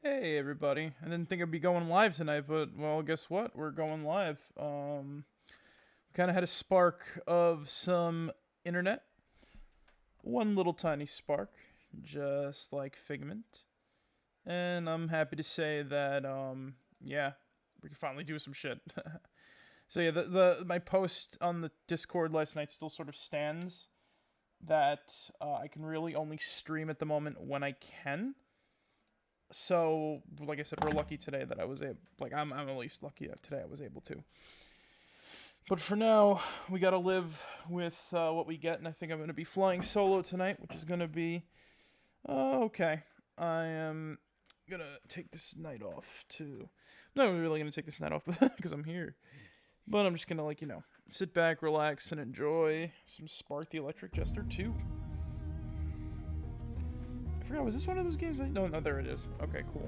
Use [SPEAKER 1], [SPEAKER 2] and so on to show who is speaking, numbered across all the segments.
[SPEAKER 1] Hey everybody! I didn't think I'd be going live tonight, but well, guess what? We're going live. Kind of had a spark of some internet. One little tiny spark, just like Figment. And I'm happy to say that yeah, we can finally do some shit. So yeah, the my post on the Discord last night still sort of stands. That I can really only stream at the moment when I can. So, like I said, we're lucky today that I was able. Like, I'm at least lucky that today I was able to. But for now, we gotta live with what we get, and I think I'm gonna be flying solo tonight, which is gonna be okay. I am gonna take this night off to. I'm not really gonna take this night off because I'm here, but I'm just gonna sit back, relax, and enjoy some Spark the Electric Jester 2. I forgot, was this one of those games? No, there it is. Okay, cool.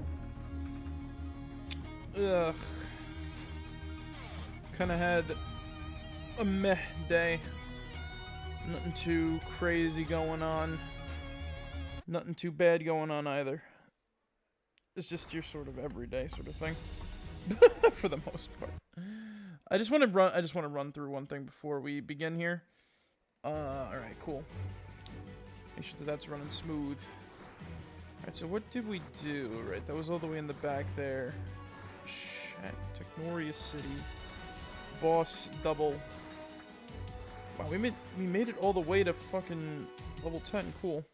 [SPEAKER 1] Ugh. Kinda had a meh day. Nothing too crazy going on. Nothing too bad going on either. It's just your sort of everyday sort of thing. For the most part. I just want to run through one thing before we begin here. Alright, cool. Make sure that that's running smooth. Alright, so what did we do? Right, that was all the way in the back there. Chat, Technoria City. Boss double. Wow, we made it all the way to fucking level 10. Cool.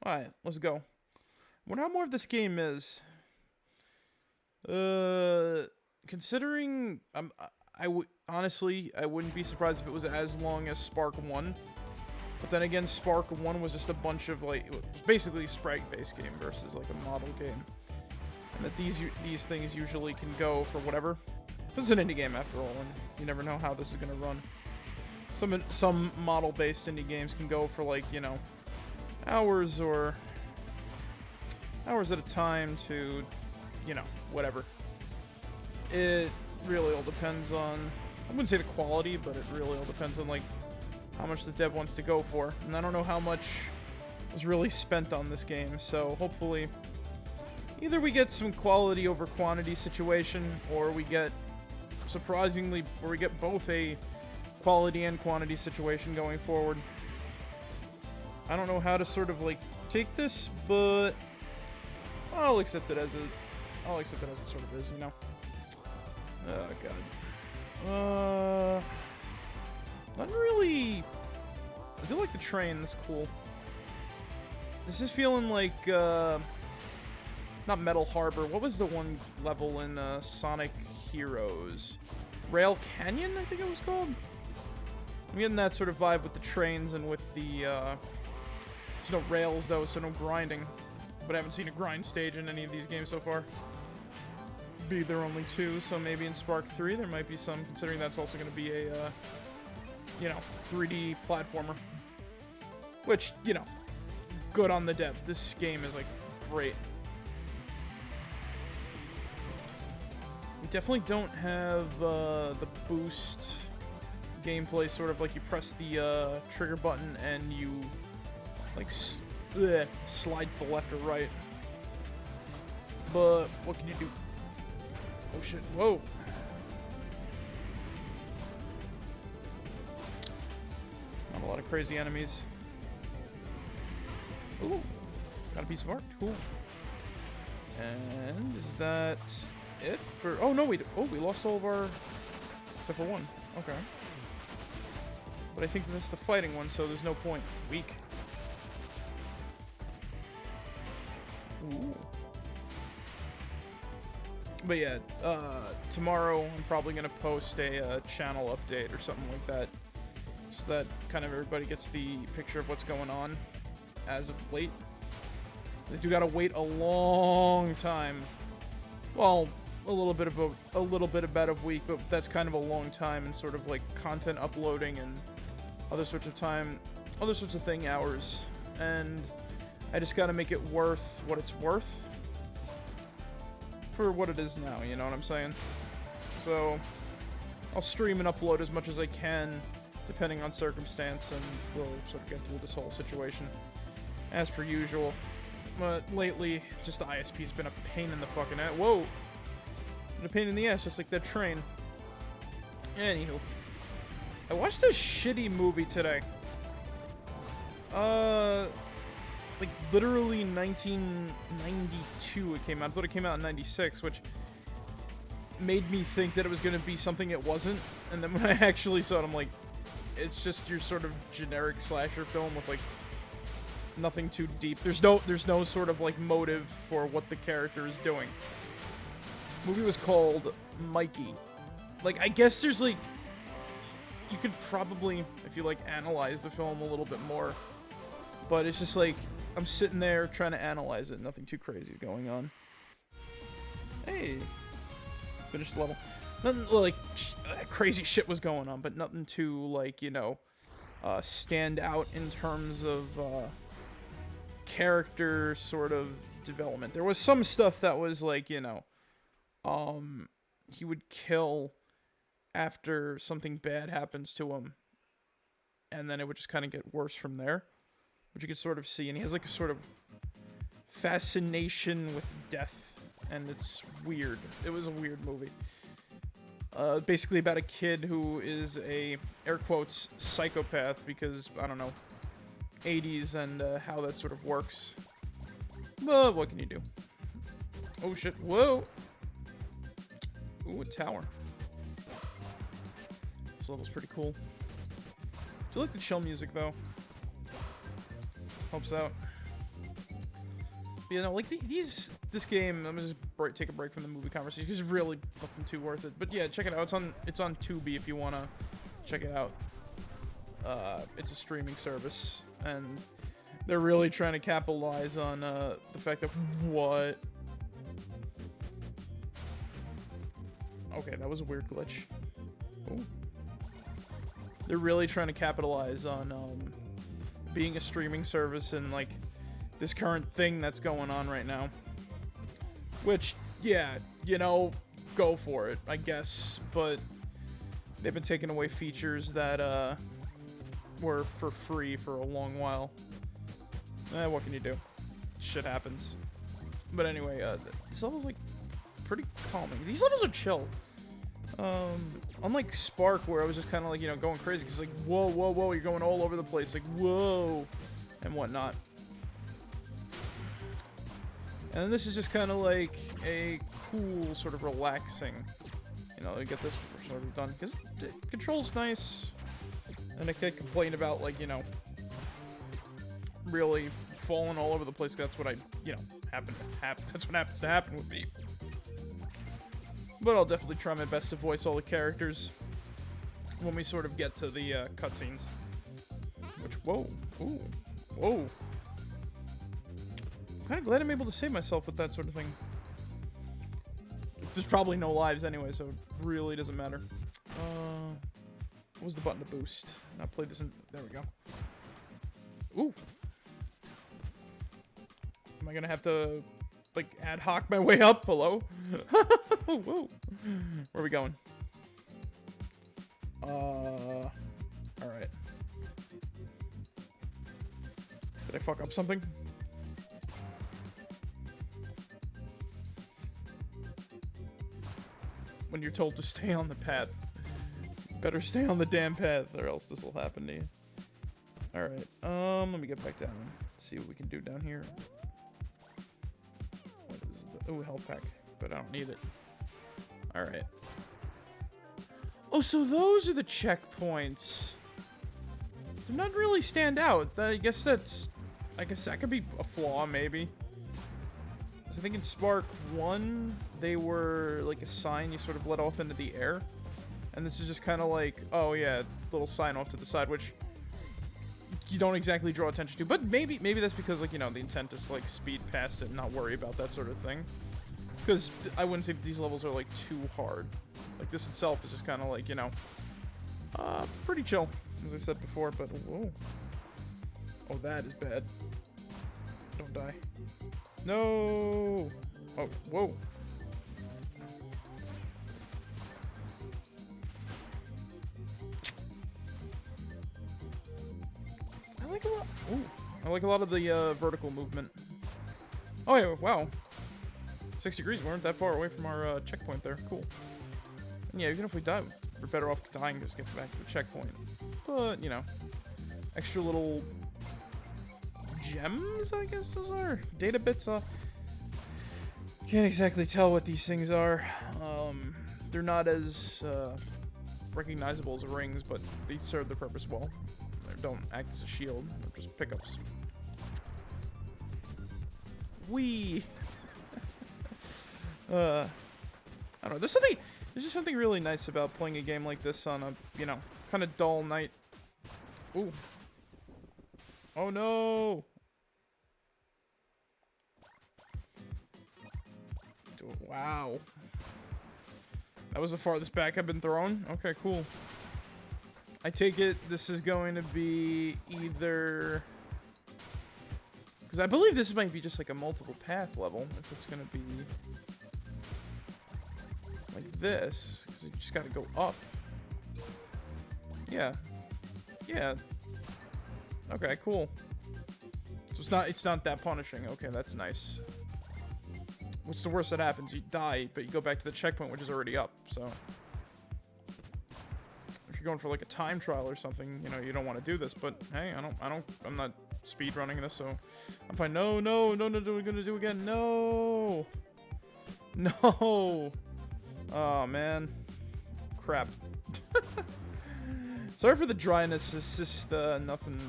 [SPEAKER 1] Alright, let's go. I wonder how more of this game is. Considering honestly, I wouldn't be surprised if it was as long as Spark 1. But then again, Spark 1 was just a bunch of, like, basically a sprite-based game versus, like, a model game. And that these things usually can go for whatever. This is an indie game, after all, and you never know how this is going to run. Some model-based indie games can go for, like, you know, hours at a time to, you know, whatever. It really all depends on, I wouldn't say the quality, but it really all depends on, like, how much the dev wants to go for. And I don't know how much was really spent on this game, so hopefully either we get some quality over quantity situation, or we get, surprisingly, or we get both a quality and quantity situation going forward. I don't know how to sort of, like, take this, but I'll accept it as it sort of is, you know. Oh, God. Not really. I do like the train. That's cool. This is feeling like, not Metal Harbor. What was the one level in, Sonic Heroes? Rail Canyon, I think it was called? I'm getting that sort of vibe with the trains and with the, there's no rails, though, so no grinding. But I haven't seen a grind stage in any of these games so far. There are only 2, so maybe in Spark 3 there might be some, considering that's also going to be a, you know, 3D platformer. Which, you know, good on the dev. This game is, like, great. We definitely don't have the boost gameplay, sort of like you press the trigger button and you, like, slide to the left or right. But what can you do? Oh shit, whoa. Not a lot of crazy enemies. Ooh, got a piece of art, cool. And is that it for, oh no, we lost all of our, except for one, okay. But I think that's the fighting one, so there's no point. Weak. Ooh. But yeah, tomorrow I'm probably going to post a channel update or something like that. So that kind of everybody gets the picture of what's going on as of late. They do gotta wait a long time. Well, a little bit about a week, but that's kind of a long time in sort of like content uploading and other sorts of thing hours. And I just gotta make it worth what it's worth. For what it is now, you know what I'm saying? So, I'll stream and upload as much as I can, depending on circumstance, and we'll sort of get through this whole situation, as per usual. But lately, just the ISP's been a pain in the fucking ass. Whoa! Been a pain in the ass, just like that train. Anywho. I watched a shitty movie today. Like, literally 1992 it came out. I thought it came out in 96, which made me think that it was going to be something it wasn't. And then when I actually saw it, I'm like, it's just your sort of generic slasher film with, like, nothing too deep. There's no sort of, like, motive for what the character is doing. The movie was called Mikey. Like, I guess there's, like, you could probably, if you, like, analyze the film a little bit more. But it's just, like, I'm sitting there trying to analyze it. Nothing too crazy is going on. Hey. Finished the level. Nothing, like, crazy shit was going on, but nothing too, like, you know, stand out in terms of, character sort of development. There was some stuff that was, like, you know, he would kill after something bad happens to him. And then it would just kind of get worse from there. Which you can sort of see, and he has like a sort of fascination with death, and it's weird. It was a weird movie. Basically about a kid who is a, air quotes, psychopath, because, I don't know, 80s and how that sort of works. But what can you do? Oh shit, whoa! Ooh, a tower. This level's pretty cool. Do you like the chill music, though? Helps out. You know, like this game. I'm gonna just take a break from the movie conversation because it's really nothing too worth it. But yeah, check it out. It's on Tubi if you wanna check it out. It's a streaming service, and they're really trying to capitalize on the fact that what. Okay, that was a weird glitch. Ooh. They're really trying to capitalize on being a streaming service and like this current thing that's going on right now. Which, yeah, you know, go for it, I guess. But they've been taking away features that were for free for a long while. What can you do? Shit happens. But anyway, this level's like pretty calming. These levels are chill. Unlike Spark, where I was just kind of like, you know, going crazy, because like, whoa, whoa, whoa, you're going all over the place, like, whoa, and whatnot. And then this is just kind of like a cool, sort of relaxing, you know, get this sort of done, because the control's nice, and I can't complain about, like, you know, really falling all over the place, 'cause that's what you know, that's what happens to happen with me. But I'll definitely try my best to voice all the characters when we sort of get to the cutscenes. Which, whoa, ooh, whoa. I'm kind of glad I'm able to save myself with that sort of thing. There's probably no lives anyway, so it really doesn't matter. What was the button to boost? I'll play this in... There we go. Ooh. Am I gonna have to... like, ad hoc my way up? Hello? Whoa. Where are we going? Alright. Did I fuck up something? When you're told to stay on the path. Better stay on the damn path, or else this will happen to you. Alright, let me get back down. See what we can do down here. Ooh, health pack, but I don't need it. Alright. Oh, so those are the checkpoints. Did not really stand out. I guess that could be a flaw, maybe. Because I think in Spark 1, they were like a sign you sort of let off into the air. And this is just kind of like, oh yeah, little sign off to the side, which you don't exactly draw attention to, but maybe that's because, like, you know, the intent is to, like, speed past it and not worry about that sort of thing. Because I wouldn't say that these levels are, like, too hard. Like, this itself is just kind of, like, you know, pretty chill, as I said before, but, whoa. Oh, that is bad. Don't die. No! Oh, whoa. I like a lot of the vertical movement. Oh yeah, wow. 6 degrees, we weren't that far away from our checkpoint there. Cool. And yeah, even if we die, we're better off dying just to get back to the checkpoint. But, you know, extra little gems, I guess those are. Data bits, can't exactly tell what these things are. They're not as recognizable as rings, but they serve their purpose well. Don't act as a shield, they're just pickups. Whee! I don't know, there's just something really nice about playing a game like this on a, you know, kind of dull night. Ooh. Oh no! Wow. That was the farthest back I've been thrown? Okay, cool. I take it this is going to be either... Because I believe this might be just like a multiple path level, if it's going to be like this, because you just got to go up. Yeah. Yeah. Okay, cool. So it's not that punishing. Okay, that's nice. What's the worst that happens? You die, but you go back to the checkpoint, which is already up, so... If you're going for like a time trial or something, you know, you don't want to do this, but hey, I'm not speed running this, so I'm fine. No, we're gonna do again. No. Oh man, crap. Sorry for the dryness. It's just nothing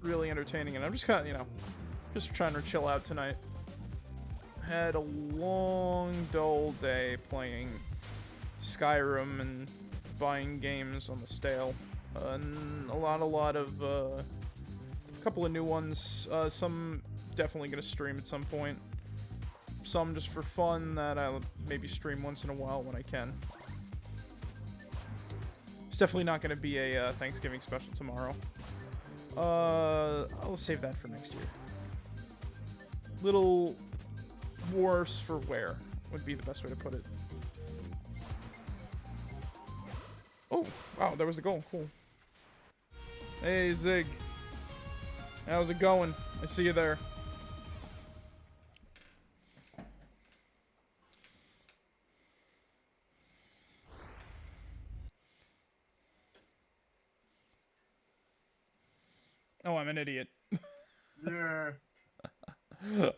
[SPEAKER 1] really entertaining, and I'm just kind of, you know, just trying to chill out tonight. had a long, dull day playing Skyrim and buying games on the stale. And a lot of, a couple of new ones. Some definitely gonna stream at some point. Some just for fun that I'll maybe stream once in a while when I can. It's definitely not gonna be a Thanksgiving special tomorrow. I'll save that for next year. Little worse for wear would be the best way to put it. Oh, wow, there was a goal. Cool. Hey, Zig. How's it going? I see you there. Oh, I'm an idiot.
[SPEAKER 2] Yeah.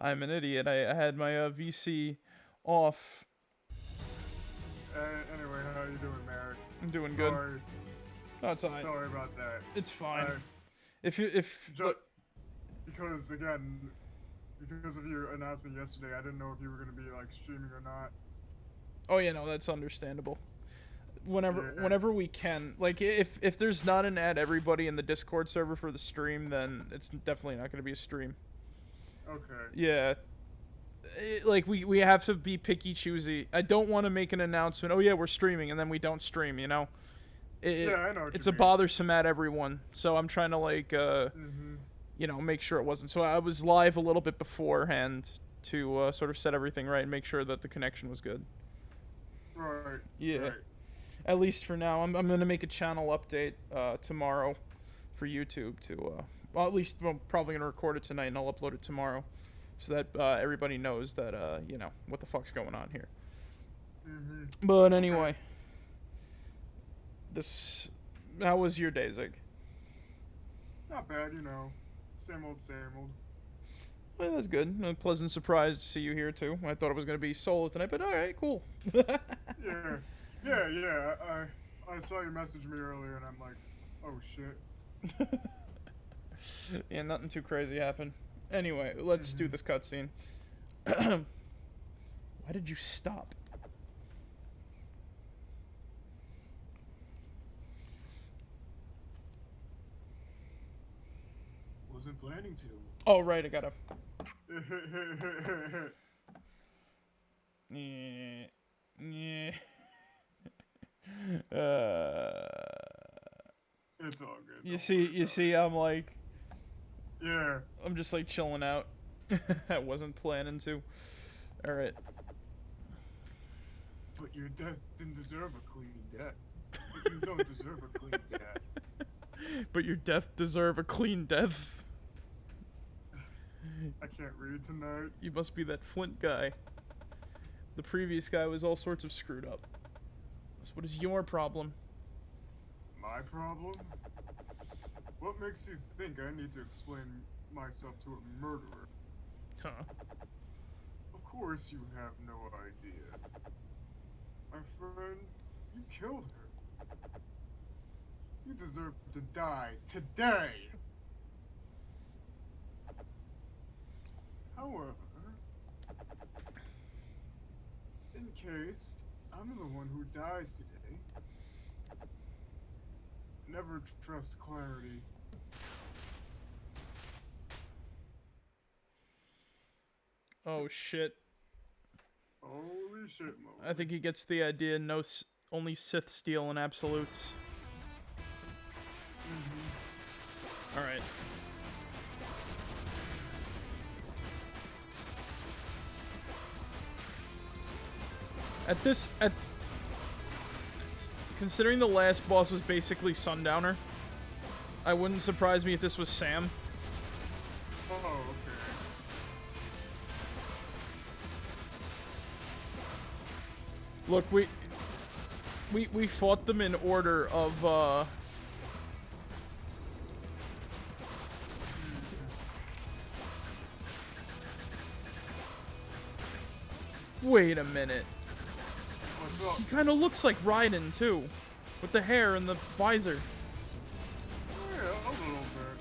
[SPEAKER 1] I'm an idiot. I had my VC off.
[SPEAKER 2] Anyway, how you doing, Marek?
[SPEAKER 1] I'm doing
[SPEAKER 2] Sorry.
[SPEAKER 1] good. No, it's alright.
[SPEAKER 2] Sorry about that.
[SPEAKER 1] It's fine. Because
[SPEAKER 2] again, because of your announcement yesterday, I didn't know if you were gonna be like streaming or not.
[SPEAKER 1] Oh yeah, no, that's understandable. Whenever we can, like if there's not an add everybody in the Discord server for the stream, then it's definitely not gonna be a stream.
[SPEAKER 2] Okay.
[SPEAKER 1] Yeah. Like we have to be picky choosy. I don't want to make an announcement. Oh yeah, we're streaming, and then we don't stream. You know.
[SPEAKER 2] Yeah, I know.
[SPEAKER 1] It's a bothersome at everyone. So I'm trying to like you know, make sure it wasn't. So I was live a little bit beforehand to sort of set everything right and make sure that the connection was good.
[SPEAKER 2] Right.
[SPEAKER 1] Yeah.
[SPEAKER 2] Right.
[SPEAKER 1] At least for now. I'm gonna make a channel update tomorrow for YouTube to well, at least I'm probably gonna record it tonight and I'll upload it tomorrow, so that everybody knows that you know what the fuck's going on here. But anyway, how was your day, Zig?
[SPEAKER 2] Not bad, you know. Same old, same old.
[SPEAKER 1] Well, that's good. A pleasant surprise to see you here too. I thought it was gonna be solo tonight, but all right, cool.
[SPEAKER 2] Yeah. I saw you message me earlier, and I'm like, oh shit.
[SPEAKER 1] Yeah, nothing too crazy happened. Anyway, let's do this cutscene. Why did you stop?
[SPEAKER 2] Wasn't planning to.
[SPEAKER 1] Oh right, I gotta.
[SPEAKER 2] It's all good.
[SPEAKER 1] You see, I'm like,
[SPEAKER 2] yeah.
[SPEAKER 1] I'm just like chilling out. I wasn't planning to. All right.
[SPEAKER 2] But your death didn't deserve a clean death. But you don't deserve a clean death.
[SPEAKER 1] But your death deserve a clean death.
[SPEAKER 2] I can't read tonight.
[SPEAKER 1] You must be that Flint guy. The previous guy was all sorts of screwed up. So what is your problem?
[SPEAKER 2] My problem? What makes you think I need to explain myself to a murderer?
[SPEAKER 1] Huh.
[SPEAKER 2] Of course you have no idea. My friend, you killed her. You deserve to die today! However, in case I'm the one who dies today, never trust clarity.
[SPEAKER 1] Oh shit.
[SPEAKER 2] Holy shit, Mo.
[SPEAKER 1] I think he gets the idea. No, only Sith steal in absolutes. All right. Considering the last boss was basically Sundowner, I wouldn't surprise me if this was Sam.
[SPEAKER 2] Oh, okay.
[SPEAKER 1] Look, we fought them in order of Wait a minute.
[SPEAKER 2] What's up?
[SPEAKER 1] He kind of looks like Raiden too, with the hair and the visor.
[SPEAKER 2] Yeah, a little bit.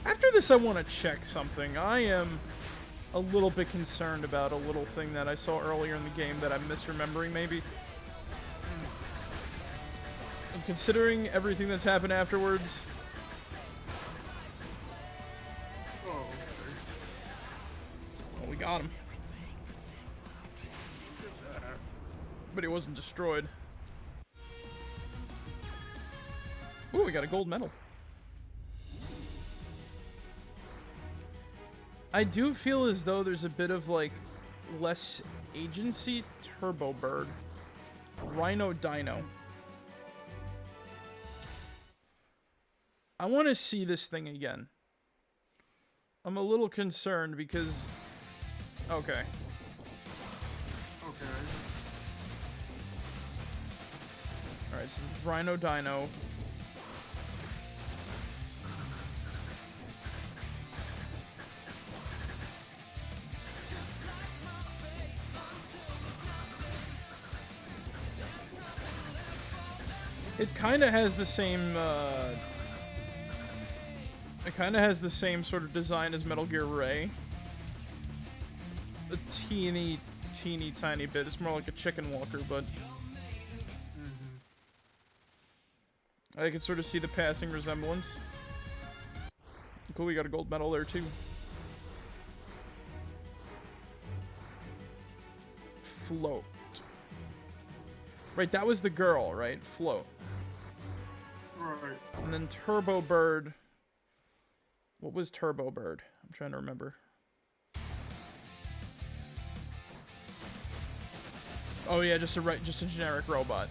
[SPEAKER 1] After this, I want to check something. I am a little bit concerned about a little thing that I saw earlier in the game that I'm misremembering, maybe. And considering everything that's happened afterwards...
[SPEAKER 2] Oh, okay.
[SPEAKER 1] Well, we got him.
[SPEAKER 2] Look at that.
[SPEAKER 1] But he wasn't destroyed. Ooh, we got a gold medal. I do feel as though there's a bit of, like, less agency. Turbo Bird. Rhino Dino. I want to see this thing again. I'm a little concerned because... Okay.
[SPEAKER 2] Okay.
[SPEAKER 1] Alright, so Rhino Dino. It kind of has the same, it kind of has the same sort of design as Metal Gear Ray. A teeny tiny bit. It's more like a chicken walker, but... I can sort of see the passing resemblance. Cool, we got a gold medal there, too. Float. Right, that was the girl, right? Float.
[SPEAKER 2] Right.
[SPEAKER 1] And then Turbo Bird. What was Turbo Bird? I'm trying to remember. Oh yeah, just a generic robot.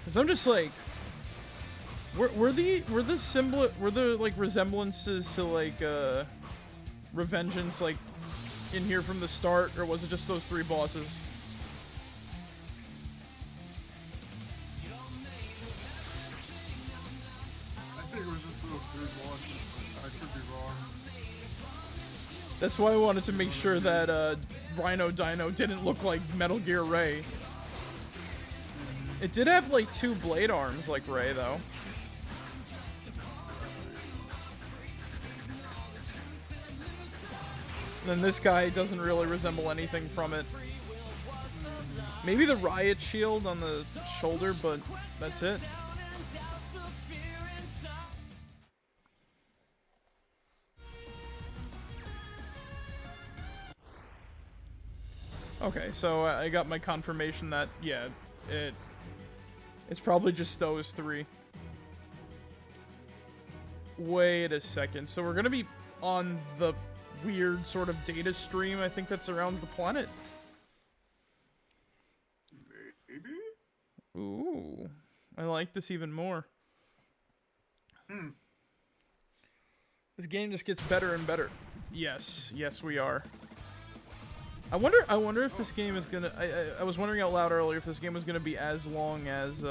[SPEAKER 1] Cause I'm just like, were the like resemblances to like Revengeance like in here from the start, or was it just those three bosses?
[SPEAKER 2] I think it was just those three bosses, but I could be wrong.
[SPEAKER 1] That's why I wanted to make sure that Rhino Dino didn't look like Metal Gear Ray. It did have like two blade arms like Ray though. And then this guy doesn't really resemble anything from it. Maybe the riot shield on the shoulder, but that's it. Okay, so I got my confirmation that, yeah, it's probably just those three. Wait a second. So we're gonna be on the weird sort of data stream, I think, that surrounds the planet.
[SPEAKER 2] Maybe?
[SPEAKER 1] Ooh. I like this even more. This game just gets better and better. Yes. Yes, we are. I wonder if this game is gonna... I was wondering out loud earlier if this game was gonna be as long as,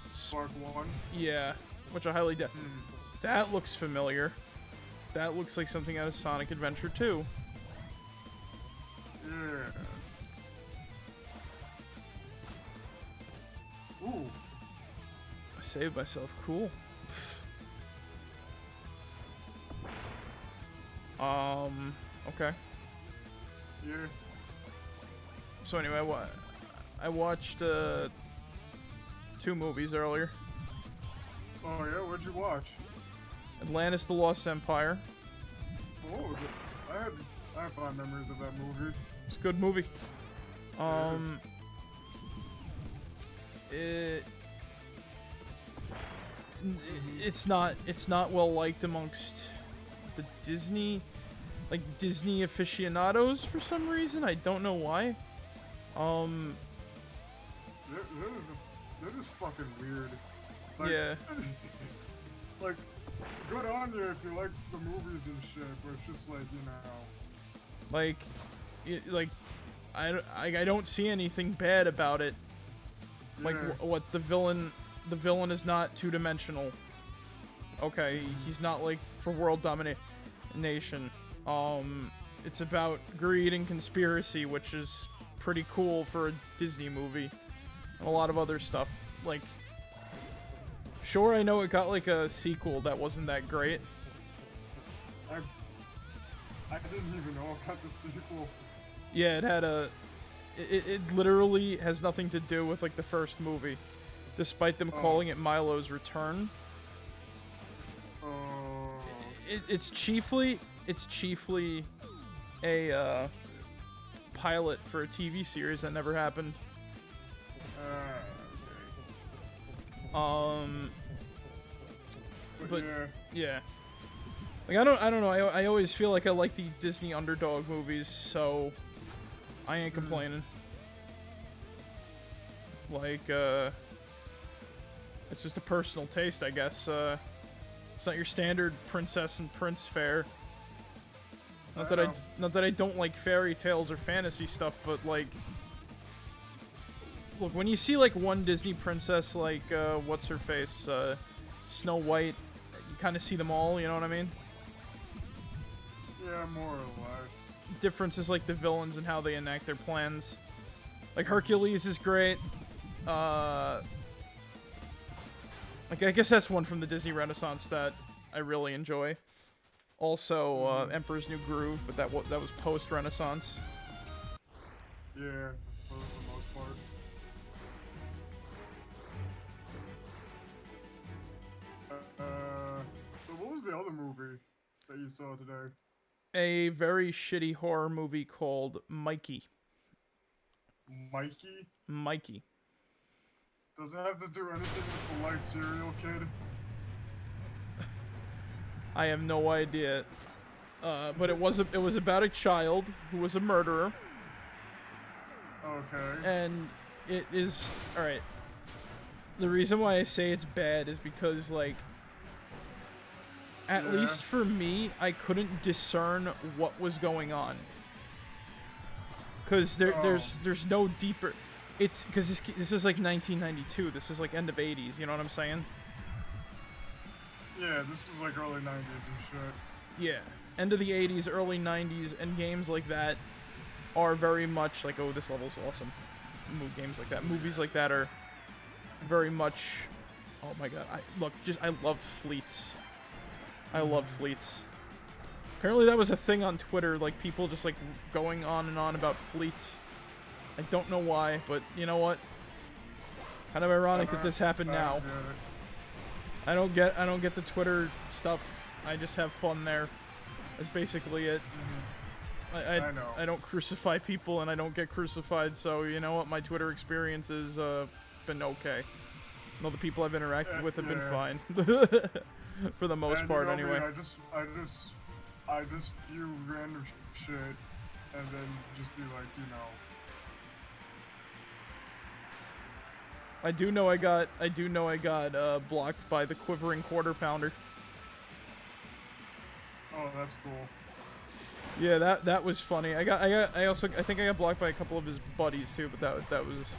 [SPEAKER 2] Spark 1?
[SPEAKER 1] Yeah. Which I highly doubt. That looks familiar. That looks like something out of Sonic Adventure 2.
[SPEAKER 2] Yeah. Ooh.
[SPEAKER 1] I saved myself. Cool. Okay.
[SPEAKER 2] Yeah.
[SPEAKER 1] So anyway, I watched two movies earlier.
[SPEAKER 2] Oh yeah, what'd you watch?
[SPEAKER 1] Atlantis: The Lost Empire.
[SPEAKER 2] Oh, I have fond memories of that movie.
[SPEAKER 1] It's a good movie. It's not well liked amongst the Disney aficionados for some reason. I don't know why.
[SPEAKER 2] That is fucking weird. Like,
[SPEAKER 1] yeah.
[SPEAKER 2] Like, good on you if you like the movies and shit, but it's just like,
[SPEAKER 1] I don't see anything bad about it. Like, what the villain is not two-dimensional. Okay, he's not like for world domination. it's about greed and conspiracy, which is pretty cool for a Disney movie. And a lot of other stuff. Like, sure, I know it got like a sequel that wasn't that great.
[SPEAKER 2] I didn't even know about the sequel.
[SPEAKER 1] Yeah, it had a... It literally has nothing to do with like the first movie, despite them calling it Milo's Return. It's chiefly a pilot for a TV series that never happened. But yeah. Like I don't know. I always feel like I like the Disney underdog movies, so I ain't complaining. Like it's just a personal taste, I guess. It's not your standard princess and prince fare. Not that I don't like fairy tales or fantasy stuff, but like, look, when you see like one Disney princess, like what's her face, Snow White, you kind of see them all. You know what I mean?
[SPEAKER 2] Yeah, more or less.
[SPEAKER 1] Difference is like the villains and how they enact their plans. Like Hercules is great. Like I guess that's one from the Disney Renaissance that I really enjoy. Also, Emperor's New Groove, but that was post Renaissance.
[SPEAKER 2] Yeah, for the most part. So what was the other movie that you saw today?
[SPEAKER 1] A very shitty horror movie called Mikey.
[SPEAKER 2] Mikey?
[SPEAKER 1] Mikey.
[SPEAKER 2] Does it have to do anything with the light serial kid?
[SPEAKER 1] I have no idea. But it was about a child who was a murderer.
[SPEAKER 2] Okay.
[SPEAKER 1] And it is alright. The reason why I say it's bad is because like at least for me, I couldn't discern what was going on. Cause there's no deeper. It's because this is like 1992. This is like end of 80s. You know what I'm saying?
[SPEAKER 2] Yeah, this was like early 90s and shit.
[SPEAKER 1] Yeah, end of the 80s, early 90s, and games like that are very much like, oh, this level's awesome. Games like that, movies like that are very much. Oh my god! I love fleets. I love fleets. Apparently that was a thing on Twitter, like people just like going on and on about fleets. I don't know why, but you know what? Kind of ironic that this happened now. I don't get the Twitter stuff. I just have fun there. That's basically it. I don't crucify people and I don't get crucified, so you know what? My Twitter experience has been okay. All the people I've interacted with have been fine. For the most part, anyway.
[SPEAKER 2] I just view random shit and then just be like, you know.
[SPEAKER 1] I do know I got blocked by the Quivering Quarter Pounder.
[SPEAKER 2] Oh, that's cool.
[SPEAKER 1] Yeah, that was funny. I think I got blocked by a couple of his buddies too, but that was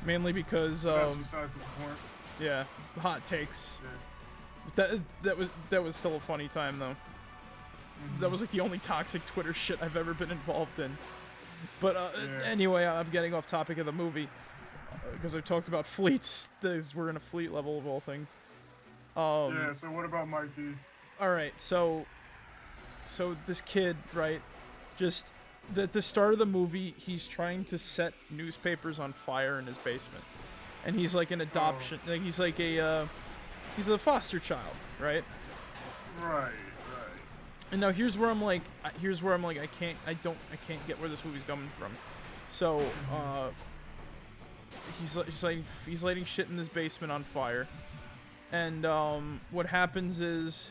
[SPEAKER 1] mainly because
[SPEAKER 2] that's besides the point.
[SPEAKER 1] Yeah, hot takes.
[SPEAKER 2] Yeah.
[SPEAKER 1] That was still a funny time though. That was like the only toxic Twitter shit I've ever been involved in. But anyway, I'm getting off topic of the movie. Because I talked about fleets. We're in a fleet level of all things.
[SPEAKER 2] Yeah, so what about Mikey?
[SPEAKER 1] Alright, so this kid, right, just at the start of the movie, he's trying to set newspapers on fire in his basement. And he's like an adoption, like he's like he's a foster child, right?
[SPEAKER 2] Right.
[SPEAKER 1] And now here's where I'm like, I can't get where this movie's coming from. So, he's lighting shit in his basement on fire, and what happens is,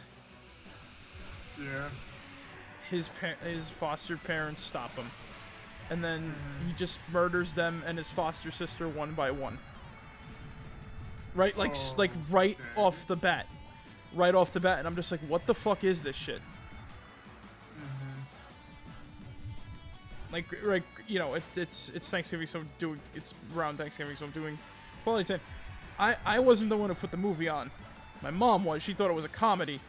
[SPEAKER 1] his foster parents stop him, and then he just murders them and his foster sister one by one. Right, like right off the bat, and I'm just like, what the fuck is this shit? Like, you know, it's Thanksgiving, so it's around Thanksgiving, so I'm doing quality time. I wasn't the one who put the movie on. My mom was. She thought it was a comedy.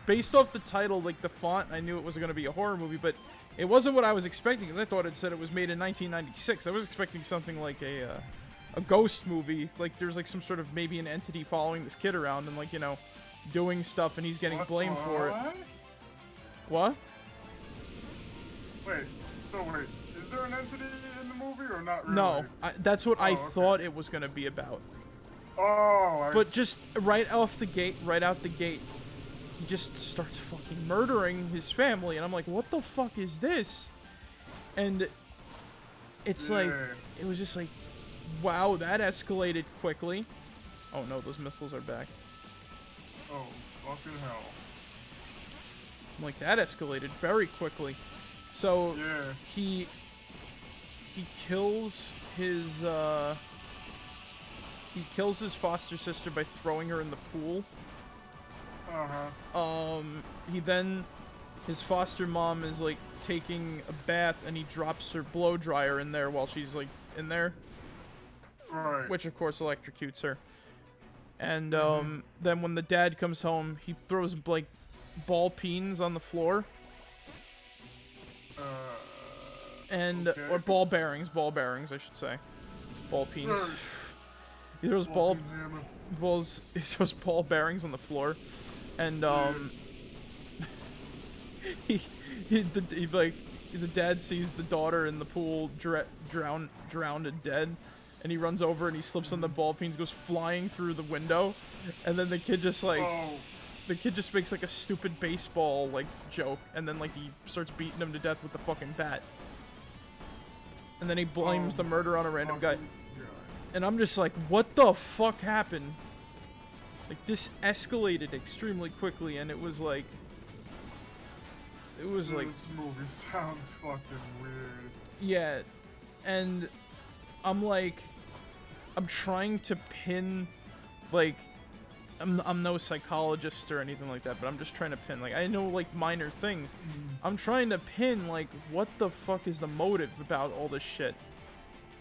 [SPEAKER 1] based off the title, like the font, I knew it was going to be a horror movie, but it wasn't what I was expecting, because I thought it said it was made in 1996. I was expecting something like a ghost movie. Like, there's like some sort of maybe an entity following this kid around and, like, you know, doing stuff, and he's getting blamed for it. What?
[SPEAKER 2] Wait, is there an entity in the movie or not really?
[SPEAKER 1] No, that's what I
[SPEAKER 2] okay.
[SPEAKER 1] thought it was going to be about.
[SPEAKER 2] Oh,
[SPEAKER 1] But just right out the gate, he just starts fucking murdering his family, and I'm like, what the fuck is this? And it's like, it was just like, wow, that escalated quickly. Oh no, those missiles are back.
[SPEAKER 2] Oh, fucking hell.
[SPEAKER 1] I'm like, that escalated very quickly. So, he kills his, he kills his foster sister by throwing her in the pool. He then, his foster mom is like taking a bath, and he drops her blow dryer in there while she's like in there.
[SPEAKER 2] Right.
[SPEAKER 1] Which of course electrocutes her. And then when the dad comes home, he throws like ball peens on the floor. And or ball bearings, I should say. Ball peens. He throws ball bearings on the floor. And the dad sees the daughter in the pool drowned and dead, and he runs over and he slips on the ball peens, goes flying through the window, and then the kid just like makes like a stupid baseball like joke, and then like he starts beating him to death with the fucking bat, and then he blames the murder on a random guy, and I'm just like, what the fuck happened? Like, this escalated extremely quickly, and it was like... This
[SPEAKER 2] movie sounds fucking weird.
[SPEAKER 1] Yeah, and I'm like... I'm trying to pin, like... I'm no psychologist or anything like that, but I'm just trying to pin, like, I know, like, minor things. I'm trying to pin, like, what the fuck is the motive about all this shit?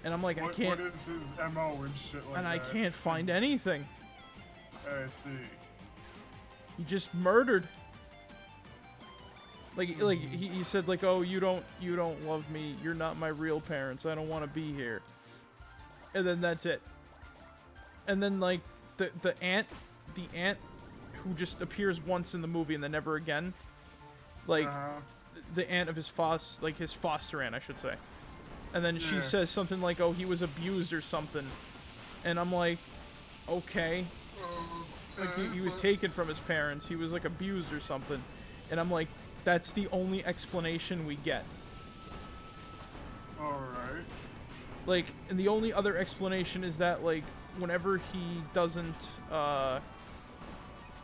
[SPEAKER 1] And I'm like, I can't...
[SPEAKER 2] What is his MO and shit like that?
[SPEAKER 1] And I can't find anything.
[SPEAKER 2] I see.
[SPEAKER 1] He just murdered. Like he said, like, oh, you don't love me. You're not my real parents. I don't want to be here. And then that's it. And then like the aunt who just appears once in the movie and then never again. Like the aunt of his foster aunt, I should say. And then she says something like, oh, he was abused or something. And I'm like, okay. Like, he was taken from his parents. He was, like, abused or something. And I'm like, that's the only explanation we get.
[SPEAKER 2] Alright.
[SPEAKER 1] Like, and the only other explanation is that, like, whenever he doesn't,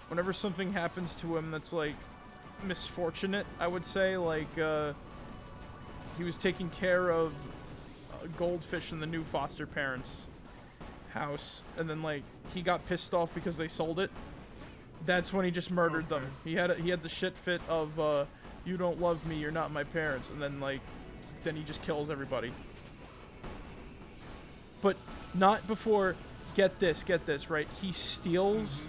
[SPEAKER 1] whenever something happens to him that's, like, misfortunate, I would say, like, he was taking care of a goldfish in the new foster parents' house, and then, like, he got pissed off because they sold it. That's when he just murdered them. He had the shit fit of you don't love me, you're not my parents, and then like then he just kills everybody. But not before, get this, right? He steals,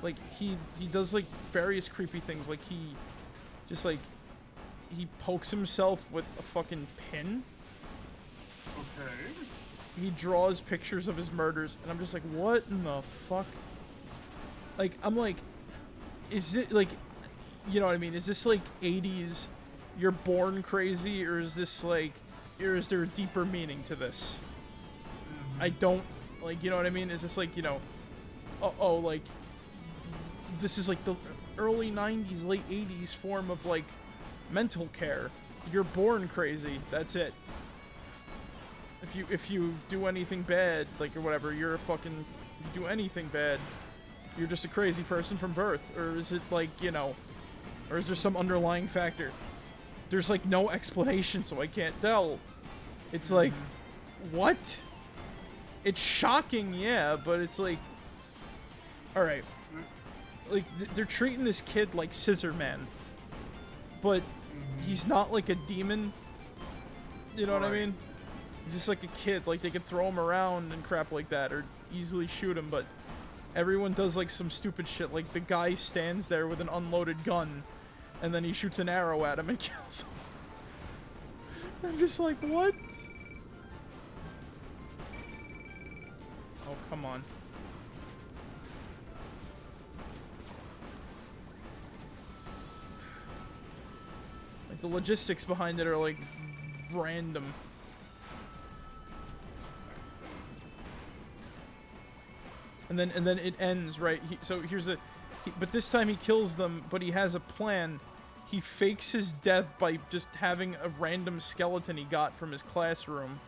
[SPEAKER 1] like he does like various creepy things, like he just like he pokes himself with a fucking pin.
[SPEAKER 2] Okay.
[SPEAKER 1] He draws pictures of his murders, and I'm just like, what in the fuck? Like, I'm like, is it, like, you know what I mean? Is this, like, 80s, you're born crazy, or is this, like, or is there a deeper meaning to this? I don't, like, you know what I mean? Is this, like, you know, like, this is, like, the early 90s, late 80s form of, like, mental care. You're born crazy, that's it. If you do anything bad, like, or whatever, you're a fucking, if you do anything bad, you're just a crazy person from birth. Or is it, like, you know, or is there some underlying factor? There's, like, no explanation, so I can't tell. It's like, what? It's shocking, yeah, but it's like, alright. Like, they're treating this kid like Scissor Man. But he's not, like, a demon. You know what I mean? He's just like a kid, like they could throw him around and crap like that, or easily shoot him, but everyone does like some stupid shit. Like the guy stands there with an unloaded gun, and then he shoots an arrow at him and kills him. I'm just like, what? Oh, come on. Like the logistics behind it are like random. And then it ends, right? So here's but this time he kills them, but he has a plan. He fakes his death by just having a random skeleton he got from his classroom.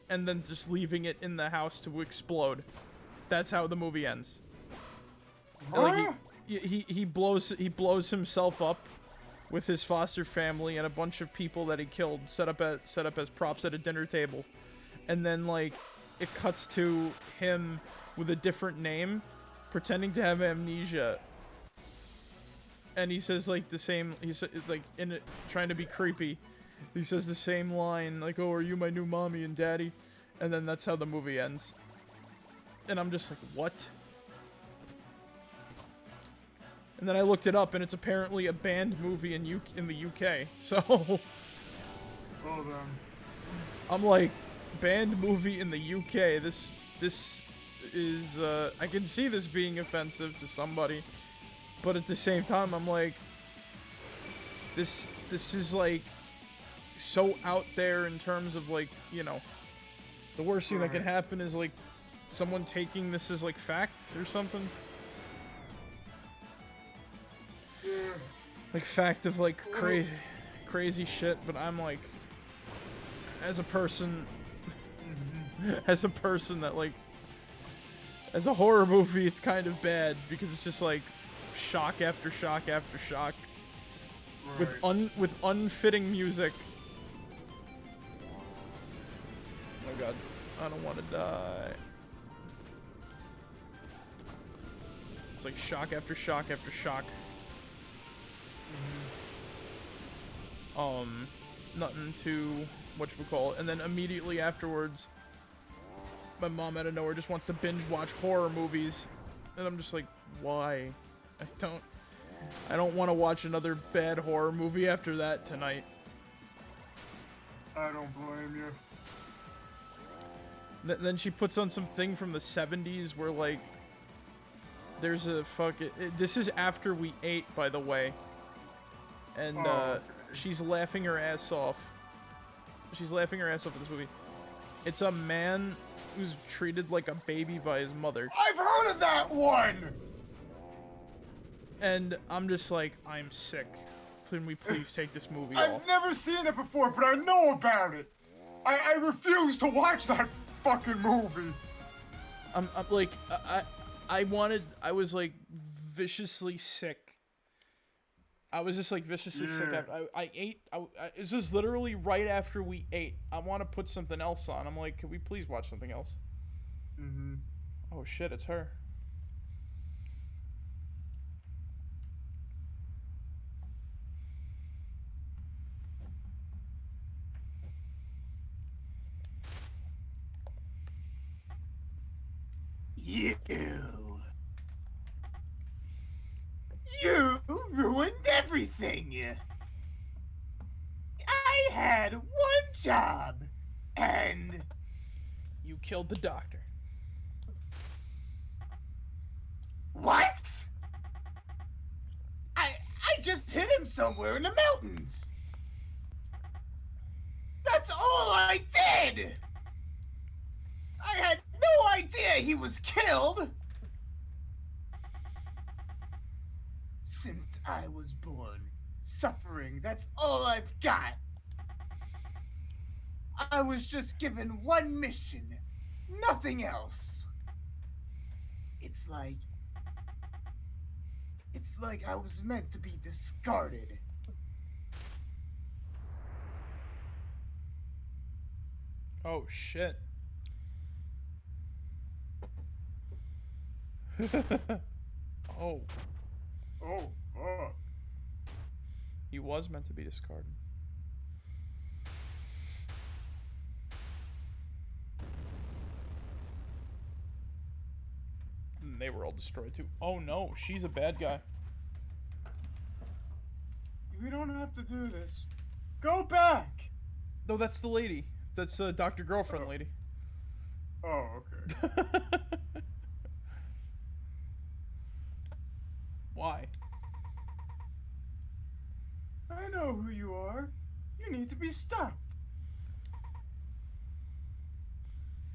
[SPEAKER 1] And then just leaving it in the house to explode. That's how the movie ends. Like he blows himself up with his foster family and a bunch of people that he killed set up as props at a dinner table. And then like it cuts to him with a different name pretending to have amnesia. And he says like the same, he's like in it trying to be creepy. He says the same line like, "Oh, are you my new mommy and daddy?" And then that's how the movie ends. And I'm just like, what? And then I looked it up, and it's apparently a banned movie in the UK. So
[SPEAKER 2] Well then.
[SPEAKER 1] I'm like, banned movie in the UK. This is I can see this being offensive to somebody, but at the same time, I'm like, this is like so out there in terms of like, you know, the worst thing that could happen is like someone taking this as like fact or something.
[SPEAKER 2] Yeah.
[SPEAKER 1] Like fact of like crazy shit, but I'm like, as a person that like, as a horror movie, it's kind of bad because it's just like shock after shock after shock with unfitting music. Oh god, I don't want to die. It's like shock after shock after shock. Nothing to whatchamacallit, and then immediately afterwards, my mom out of nowhere just wants to binge watch horror movies, and I'm just like, why? I don't want to watch another bad horror movie after that tonight.
[SPEAKER 2] I don't blame you.
[SPEAKER 1] Then she puts on something from the 70s where like there's a this is after we ate, by the way, and
[SPEAKER 2] okay.
[SPEAKER 1] she's laughing her ass off. She's laughing her ass off at this movie. It's a man who's treated like a baby by his mother.
[SPEAKER 2] I've heard of that one!
[SPEAKER 1] And I'm just like, I'm sick. Can we please take this movie off?
[SPEAKER 2] I've never seen it before, but I know about it. I refuse to watch that fucking movie.
[SPEAKER 1] I'm like, I was like viciously sick. I was just like viciously sick. I ate. This was literally right after we ate. I want to put something else on. I'm like, can we please watch something else?
[SPEAKER 2] Mm-hmm.
[SPEAKER 1] Oh shit, it's her.
[SPEAKER 3] You ruined everything. I had one job, and
[SPEAKER 1] You killed the doctor.
[SPEAKER 3] what? I just hit him somewhere in the mountains. That's all I did. I had no idea he was killed. Since I was born, suffering, that's all I've got. I was just given one mission, nothing else. It's like I was meant to be discarded.
[SPEAKER 1] Oh shit. Oh.
[SPEAKER 2] Oh, fuck.
[SPEAKER 1] He was meant to be discarded. they were all destroyed too. Oh no, she's a bad guy.
[SPEAKER 2] We don't have to do this. Go back!
[SPEAKER 1] No, that's the lady. That's Dr. Girlfriend lady.
[SPEAKER 2] Oh, okay.
[SPEAKER 1] Why?
[SPEAKER 2] I know who you are. You need to be stopped.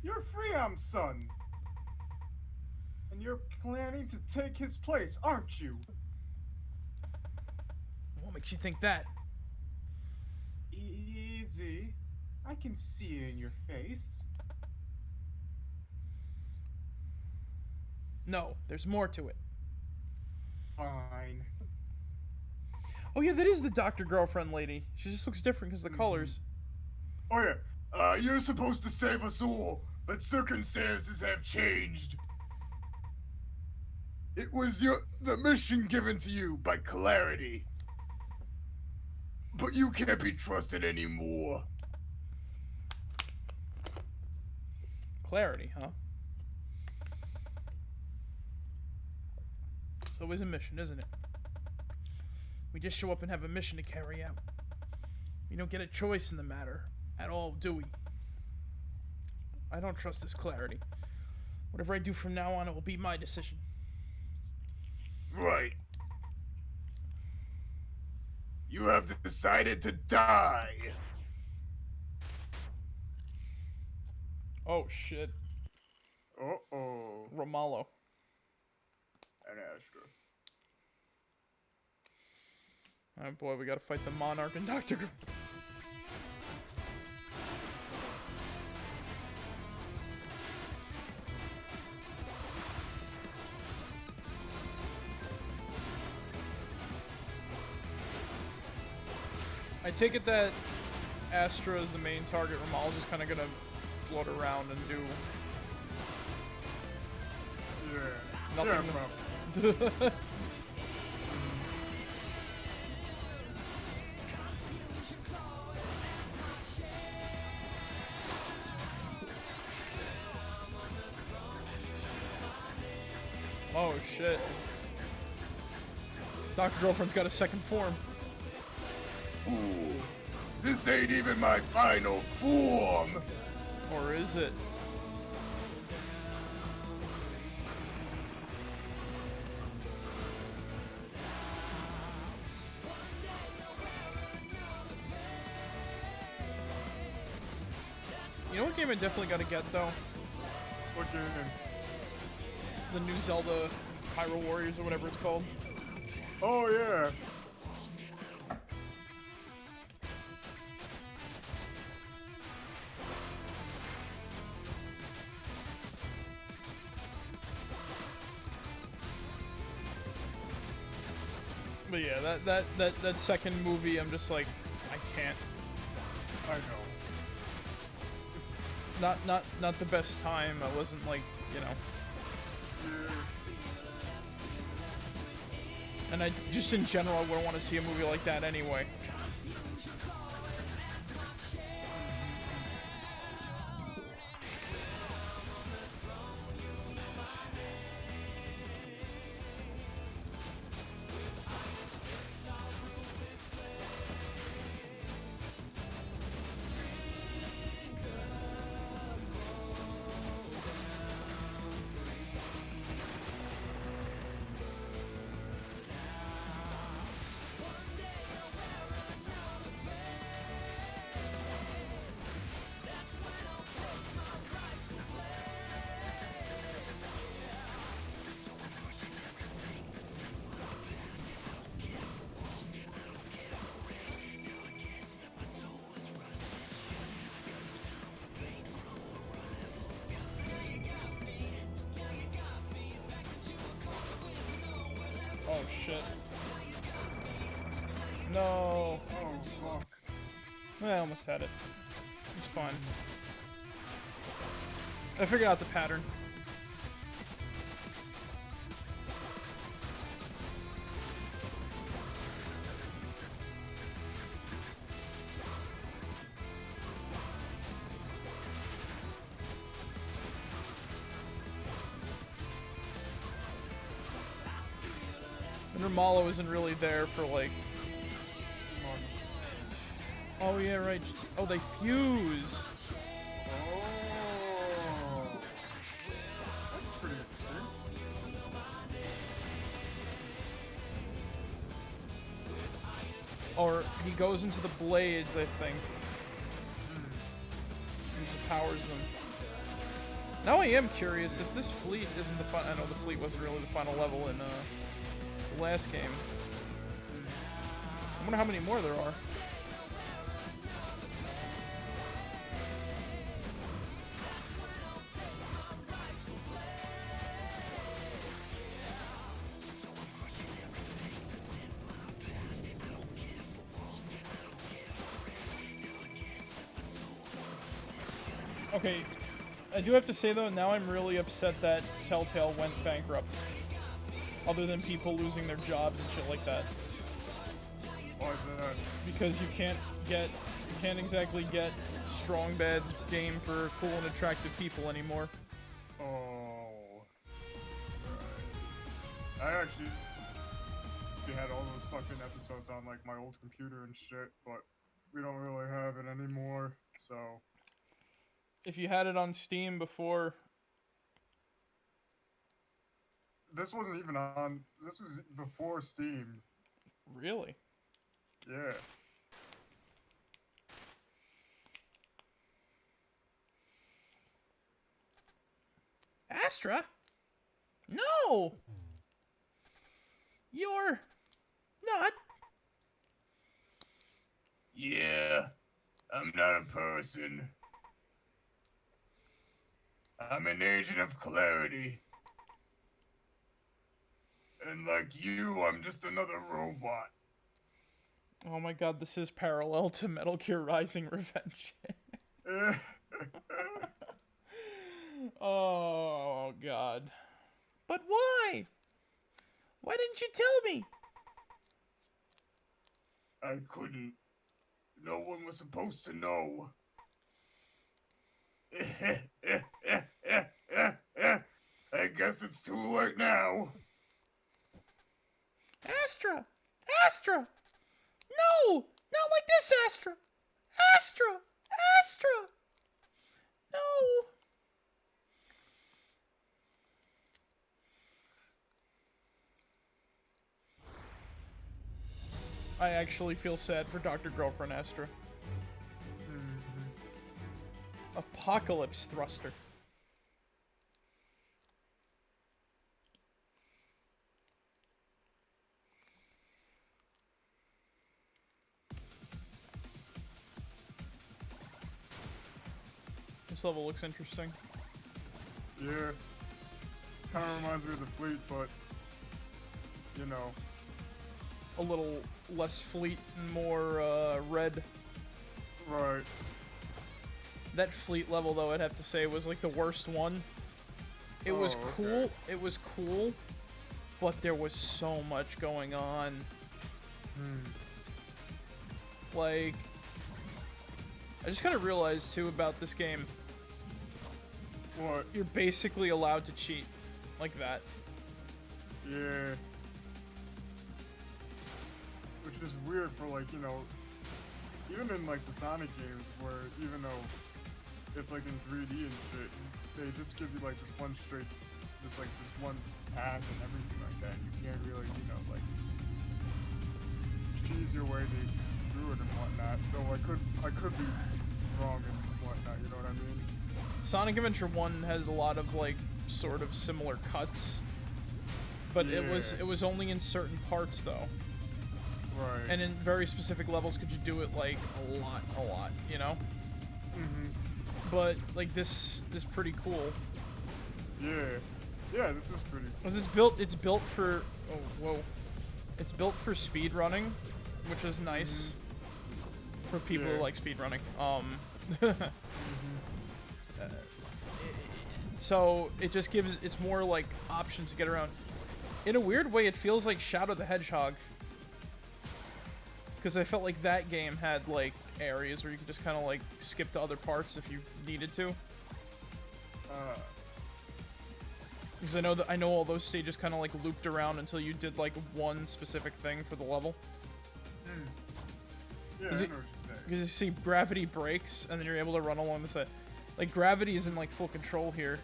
[SPEAKER 2] You're Freon's son. And you're planning to take his place, aren't you?
[SPEAKER 1] What makes you think that?
[SPEAKER 2] Easy. I can see it in your face.
[SPEAKER 1] No, there's more to it.
[SPEAKER 2] Fine.
[SPEAKER 1] Oh yeah, that is the Dr. Girlfriend lady. She just looks different because the colors.
[SPEAKER 2] Oh yeah, you're supposed to save us all, but circumstances have changed. It was the mission given to you by Clarity. But you can't be trusted anymore.
[SPEAKER 1] Clarity, huh? It's always a mission, isn't it? We just show up and have a mission to carry out. We don't get a choice in the matter at all, do we? I don't trust this Clarity. Whatever I do from now on, it will be my decision.
[SPEAKER 2] Right. You have decided to die.
[SPEAKER 1] Oh shit.
[SPEAKER 2] Uh-oh.
[SPEAKER 1] Romalo.
[SPEAKER 2] And Astra.
[SPEAKER 1] Oh boy, we gotta fight the Monarch and Dr. Gr I take it that Astra is the main target. Ramal's just kind of gonna float around and do
[SPEAKER 2] Yeah.
[SPEAKER 1] nothing.
[SPEAKER 2] Yeah, probably.
[SPEAKER 1] Oh shit. Dr. Girlfriend's got a second form.
[SPEAKER 2] Fool. This ain't even my final form.
[SPEAKER 1] Or is it? You know what game I definitely gotta get though?
[SPEAKER 2] What game?
[SPEAKER 1] The new Zelda Hyrule Warriors or whatever it's called.
[SPEAKER 2] Oh yeah.
[SPEAKER 1] But yeah, that second movie, I'm just like, I can't.
[SPEAKER 2] I know.
[SPEAKER 1] Not the best time. I wasn't like, you know.
[SPEAKER 2] Yeah.
[SPEAKER 1] And I just in general, I wouldn't want to see a movie like that anyway. Oh shit. No.
[SPEAKER 2] Oh fuck.
[SPEAKER 1] I almost had it. It's fine. I figured out the pattern. Ramalo isn't really there for like. Oh yeah, right. Oh, they fuse.
[SPEAKER 2] Oh, that's pretty interesting.
[SPEAKER 1] Or he goes into the blades, I think. He just powers them. Now I am curious if this fleet isn't the final. I know the fleet wasn't really the final level in the last game. I wonder how many more there are. Okay, I do have to say though, now I'm really upset that Telltale went bankrupt. Other than people losing their jobs and shit like that.
[SPEAKER 2] Why is that?
[SPEAKER 1] Because you can't exactly get strong bad's game for cool and attractive people anymore.
[SPEAKER 2] Oh. Right. I actually had all those fucking episodes on like my old computer and shit, but we don't really have it anymore, so.
[SPEAKER 1] If you had it on Steam before...
[SPEAKER 2] This wasn't even on... This was before Steam.
[SPEAKER 1] Really?
[SPEAKER 2] Yeah.
[SPEAKER 1] Astra? No! You're... not...
[SPEAKER 2] Yeah. I'm not a person. I'm an agent of clarity. And like you, I'm just another robot.
[SPEAKER 1] Oh my god, this is parallel to Metal Gear Rising Revenge. Oh god. But why? Why didn't you tell me?
[SPEAKER 2] I couldn't. No one was supposed to know. I guess it's too late now.
[SPEAKER 1] Astra! Astra! No! Not like this, Astra! Astra! Astra! No! I actually feel sad for Dr. Girlfriend Astra. Apocalypse Thruster. This level looks interesting.
[SPEAKER 2] Yeah. Kind of reminds me of the fleet, but, you know.
[SPEAKER 1] A little less fleet and more red.
[SPEAKER 2] Right.
[SPEAKER 1] That fleet level, though, I'd have to say was like the worst one. It was cool.
[SPEAKER 2] Okay.
[SPEAKER 1] It was cool, but there was so much going on. Like, I just kind of realized too about this game.
[SPEAKER 2] What?
[SPEAKER 1] You're basically allowed to cheat, like that.
[SPEAKER 2] Yeah. Which is weird for like, you know, even in like the Sonic games where even though it's like in 3D and shit, they just give you like this one path and everything like that. You can't really, you know, like cheese your way through it and whatnot. Though I could be wrong and whatnot, you know what I mean?
[SPEAKER 1] Sonic Adventure 1 has a lot of like sort of similar cuts, but
[SPEAKER 2] Yeah.
[SPEAKER 1] it was only in certain parts though.
[SPEAKER 2] Right.
[SPEAKER 1] And in very specific levels could you do it like a lot, you know? But like this is pretty cool.
[SPEAKER 2] Yeah. Yeah, this is pretty cool.
[SPEAKER 1] Cause it's built for it's built for speed running, which is nice for people
[SPEAKER 2] Yeah.
[SPEAKER 1] who like speed running. So it just gives it's more like options to get around. In a weird way, it feels like Shadow the Hedgehog. Because I felt like that game had like areas where you could just kind of like skip to other parts if you needed to. Because I know all those stages kind of like looped around until you did like one specific thing for the level.
[SPEAKER 2] Yeah, I know what you're saying.
[SPEAKER 1] Because you see gravity breaks and then you're able to run along the side. Like gravity is in like full control here.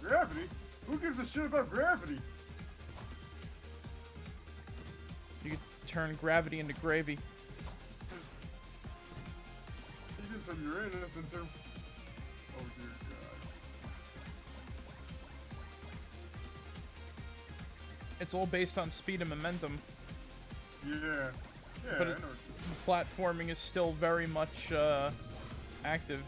[SPEAKER 2] Gravity? Who gives a shit about gravity?
[SPEAKER 1] You could turn gravity into gravy.
[SPEAKER 2] You can turn Uranus into... Oh dear God.
[SPEAKER 1] It's all based on speed and momentum.
[SPEAKER 2] Yeah. Yeah,
[SPEAKER 1] But
[SPEAKER 2] I know
[SPEAKER 1] it-
[SPEAKER 2] what you
[SPEAKER 1] Platforming is still very much active.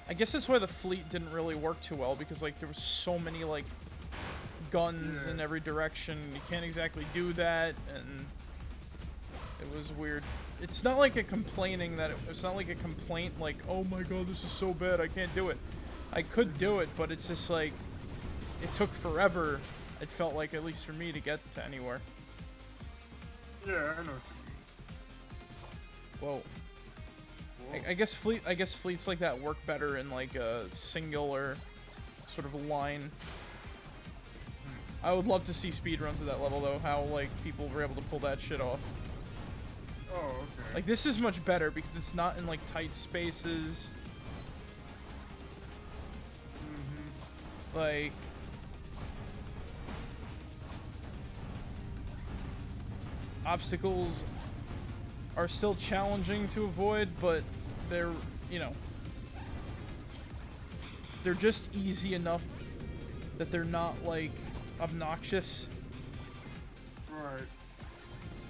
[SPEAKER 1] I guess that's why the fleet didn't really work too well, because like there was so many like guns
[SPEAKER 2] Yeah.
[SPEAKER 1] in every direction. You can't exactly do that, and it was weird. It's not like a complaining that it's not like a complaint like, oh my god, this is so bad, I can't do it. I could do it, but it's just like it took forever. It felt like, at least for me, to get to anywhere.
[SPEAKER 2] Yeah, I know what you
[SPEAKER 1] Whoa.
[SPEAKER 2] mean. Whoa.
[SPEAKER 1] I guess fleets like that work better in like a singular sort of line. I would love to see speedruns of that level though, how like people were able to pull that shit off.
[SPEAKER 2] Oh, okay.
[SPEAKER 1] Like this is much better because it's not in like tight spaces. Like obstacles are still challenging to avoid, but they're, you know, they're just easy enough that they're not like obnoxious,
[SPEAKER 2] Right.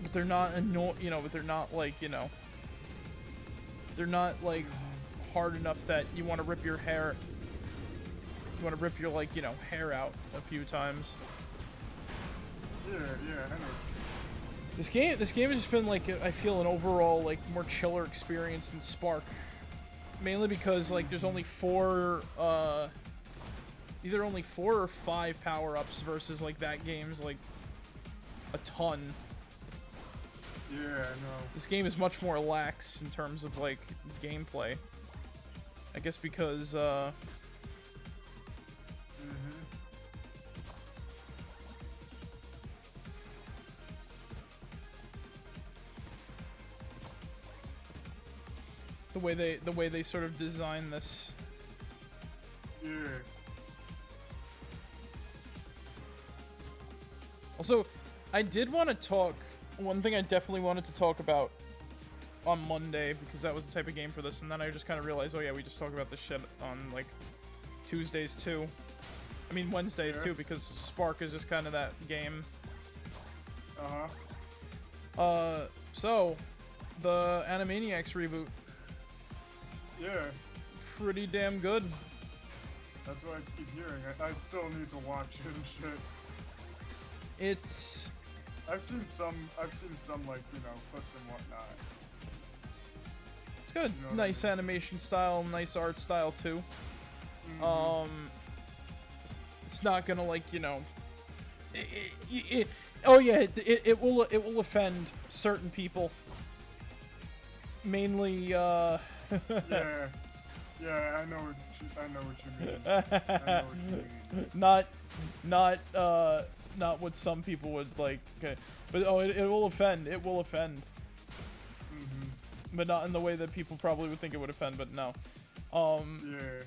[SPEAKER 1] but they're not but they're not like, you know, they're not like hard enough that you want to rip your hair, you want to rip your like, you know, hair out a few times.
[SPEAKER 2] Yeah, I know.
[SPEAKER 1] This game has just been like, I feel, an overall like more chiller experience than Spark, mainly because like there's only either only 4 or 5 power-ups versus like that game's like a ton.
[SPEAKER 2] Yeah, I know.
[SPEAKER 1] This game is much more lax in terms of like gameplay. I guess because the way they sort of design this.
[SPEAKER 2] Yeah.
[SPEAKER 1] Also, I did want to talk. One thing I definitely wanted to talk about on Monday, because that was the type of game for this, and then I just kind of realized, oh yeah, we just talk about this shit on like Tuesdays too. I mean Wednesdays too, because Spark is just kind of that game. So the Animaniacs reboot.
[SPEAKER 2] Yeah.
[SPEAKER 1] Pretty damn good.
[SPEAKER 2] That's what I keep hearing. I still need to watch it and shit.
[SPEAKER 1] It's
[SPEAKER 2] I've seen some like, you know, clips and whatnot.
[SPEAKER 1] It's good.
[SPEAKER 2] You know what I
[SPEAKER 1] Nice animation style, nice art style too. It's not gonna like, you know. Oh yeah, it will offend certain people. Mainly,
[SPEAKER 2] Yeah, I know what you mean. I know what you mean.
[SPEAKER 1] Not what some people would like. Okay, but oh, it will offend. It will offend. But not in the way that people probably would think it would offend. But no.
[SPEAKER 2] Yeah.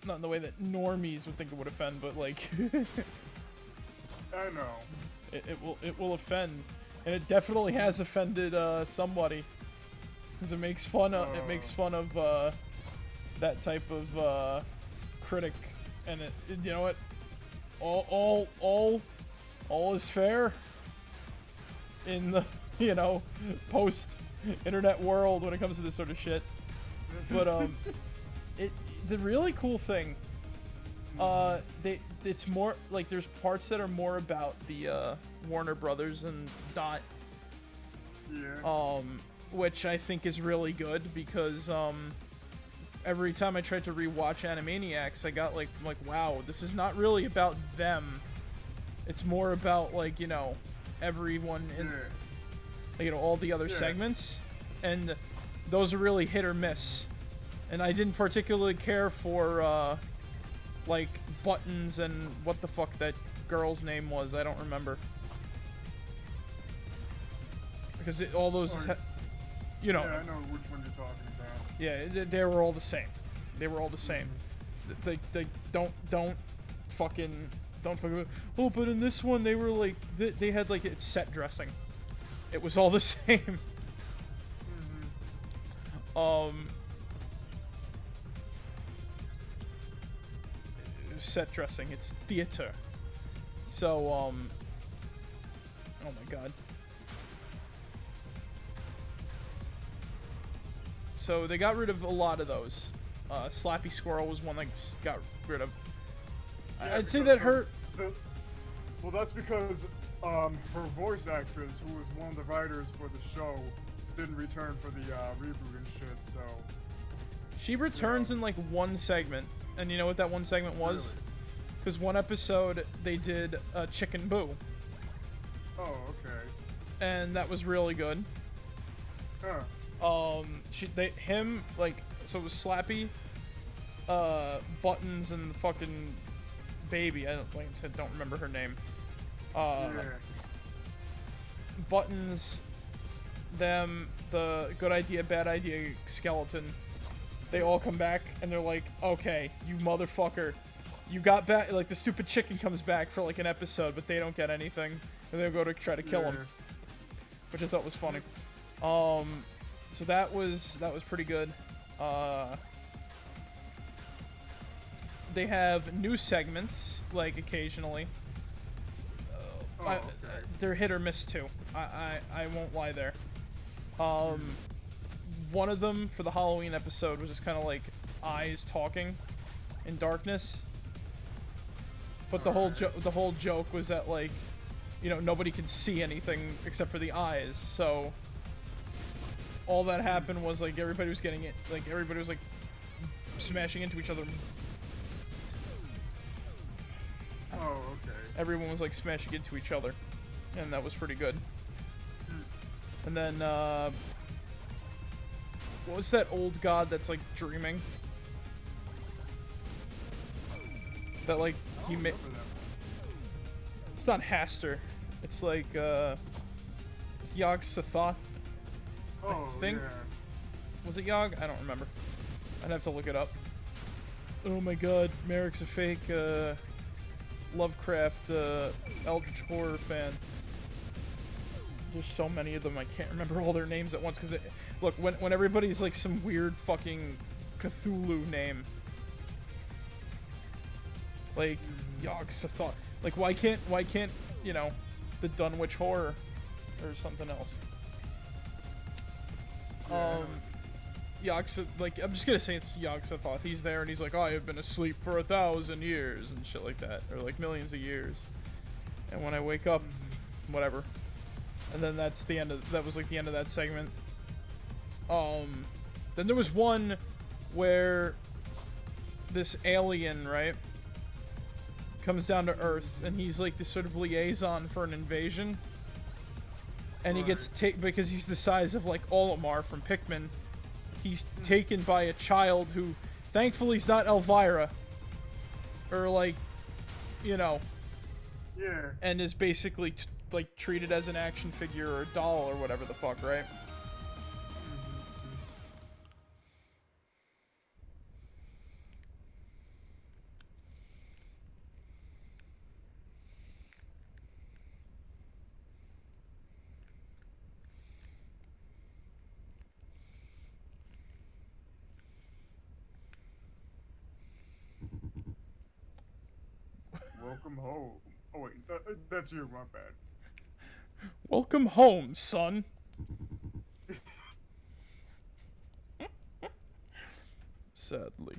[SPEAKER 1] Not in the way that normies would think it would offend. But like.
[SPEAKER 2] I know.
[SPEAKER 1] It will offend, and it definitely has offended somebody. Because it makes fun of that type of critic, and it you know what, all is fair in the, you know, post internet world when it comes to this sort of shit. But the really cool thing, it's more like there's parts that are more about the Warner Brothers and Dot.
[SPEAKER 2] Yeah.
[SPEAKER 1] Which I think is really good because every time I tried to rewatch Animaniacs, I got like, wow, this is not really about them. It's more about, like, you know, everyone in, like, you know, all the other segments, and those are really hit or miss. And I didn't particularly care for, like, Buttons and what the fuck that girl's name was. I don't remember. Because all those, you know.
[SPEAKER 2] Yeah, I know which one you're talking about.
[SPEAKER 1] Yeah, they were all the same. They were all the same. They don't fucking. Oh, but in this one they were like they had like it's set dressing. It was all the same. Set dressing. It's theater. So oh my god. So they got rid of a lot of those. Slappy Squirrel was one that got rid of.
[SPEAKER 2] Yeah,
[SPEAKER 1] I'd say that her.
[SPEAKER 2] Well, that's because her voice actress, who was one of the writers for the show, didn't return for the reboot and shit. So
[SPEAKER 1] she returns in like one segment, and you know what that one segment was? Because one episode they did Chicken Boo.
[SPEAKER 2] Oh, okay.
[SPEAKER 1] And that was really good.
[SPEAKER 2] Huh.
[SPEAKER 1] So it was Slappy, Buttons, and the fucking baby. Like I said, don't remember her name. Buttons, them, the good idea, bad idea skeleton. They all come back and they're like, okay, you motherfucker. You got back, like the stupid chicken comes back for like an episode, but they don't get anything. And they'll go to try to kill him. Which I thought was funny. So that was pretty good. They have new segments, like occasionally. They're hit or miss too. I won't lie there. One of them for the Halloween episode was just kind of like eyes talking in darkness. But the whole joke was that, like, you know, nobody could see anything except for the eyes. So all that happened was like everybody was getting it, like everybody was like smashing into each other.
[SPEAKER 2] Oh, okay.
[SPEAKER 1] Everyone was like smashing into each other, and that was pretty good. And then what was that old god that's like dreaming? That like he made. It's not Haster. It's like it's Yog Sothoth. I think.
[SPEAKER 2] Yeah.
[SPEAKER 1] Was it Yog? I don't remember. I'd have to look it up. Oh my god, Marek's a fake Lovecraft Eldritch Horror fan. There's so many of them, I can't remember all their names at once. Because look, when everybody's like some weird fucking Cthulhu name, like Yog Sothoth, like why can't you know the Dunwich Horror or something else? Like I'm just gonna say it's Yog Sothoth. He's there and he's like, oh, I have been asleep for 1,000 years and shit like that, or like millions of years. And when I wake up, whatever. And then that's the end of that. Was like the end of that segment. Then there was one where this alien, right, comes down to Earth and he's like this sort of liaison for an invasion. And he gets taken because he's the size of like Olimar from Pikmin. He's taken by a child who, thankfully, is not Elvira, or like, you know, and is basically like treated as an action figure or a doll or whatever the fuck, right?
[SPEAKER 2] Welcome home. Oh wait, that's you, my bad.
[SPEAKER 1] Welcome home, son. Sadly,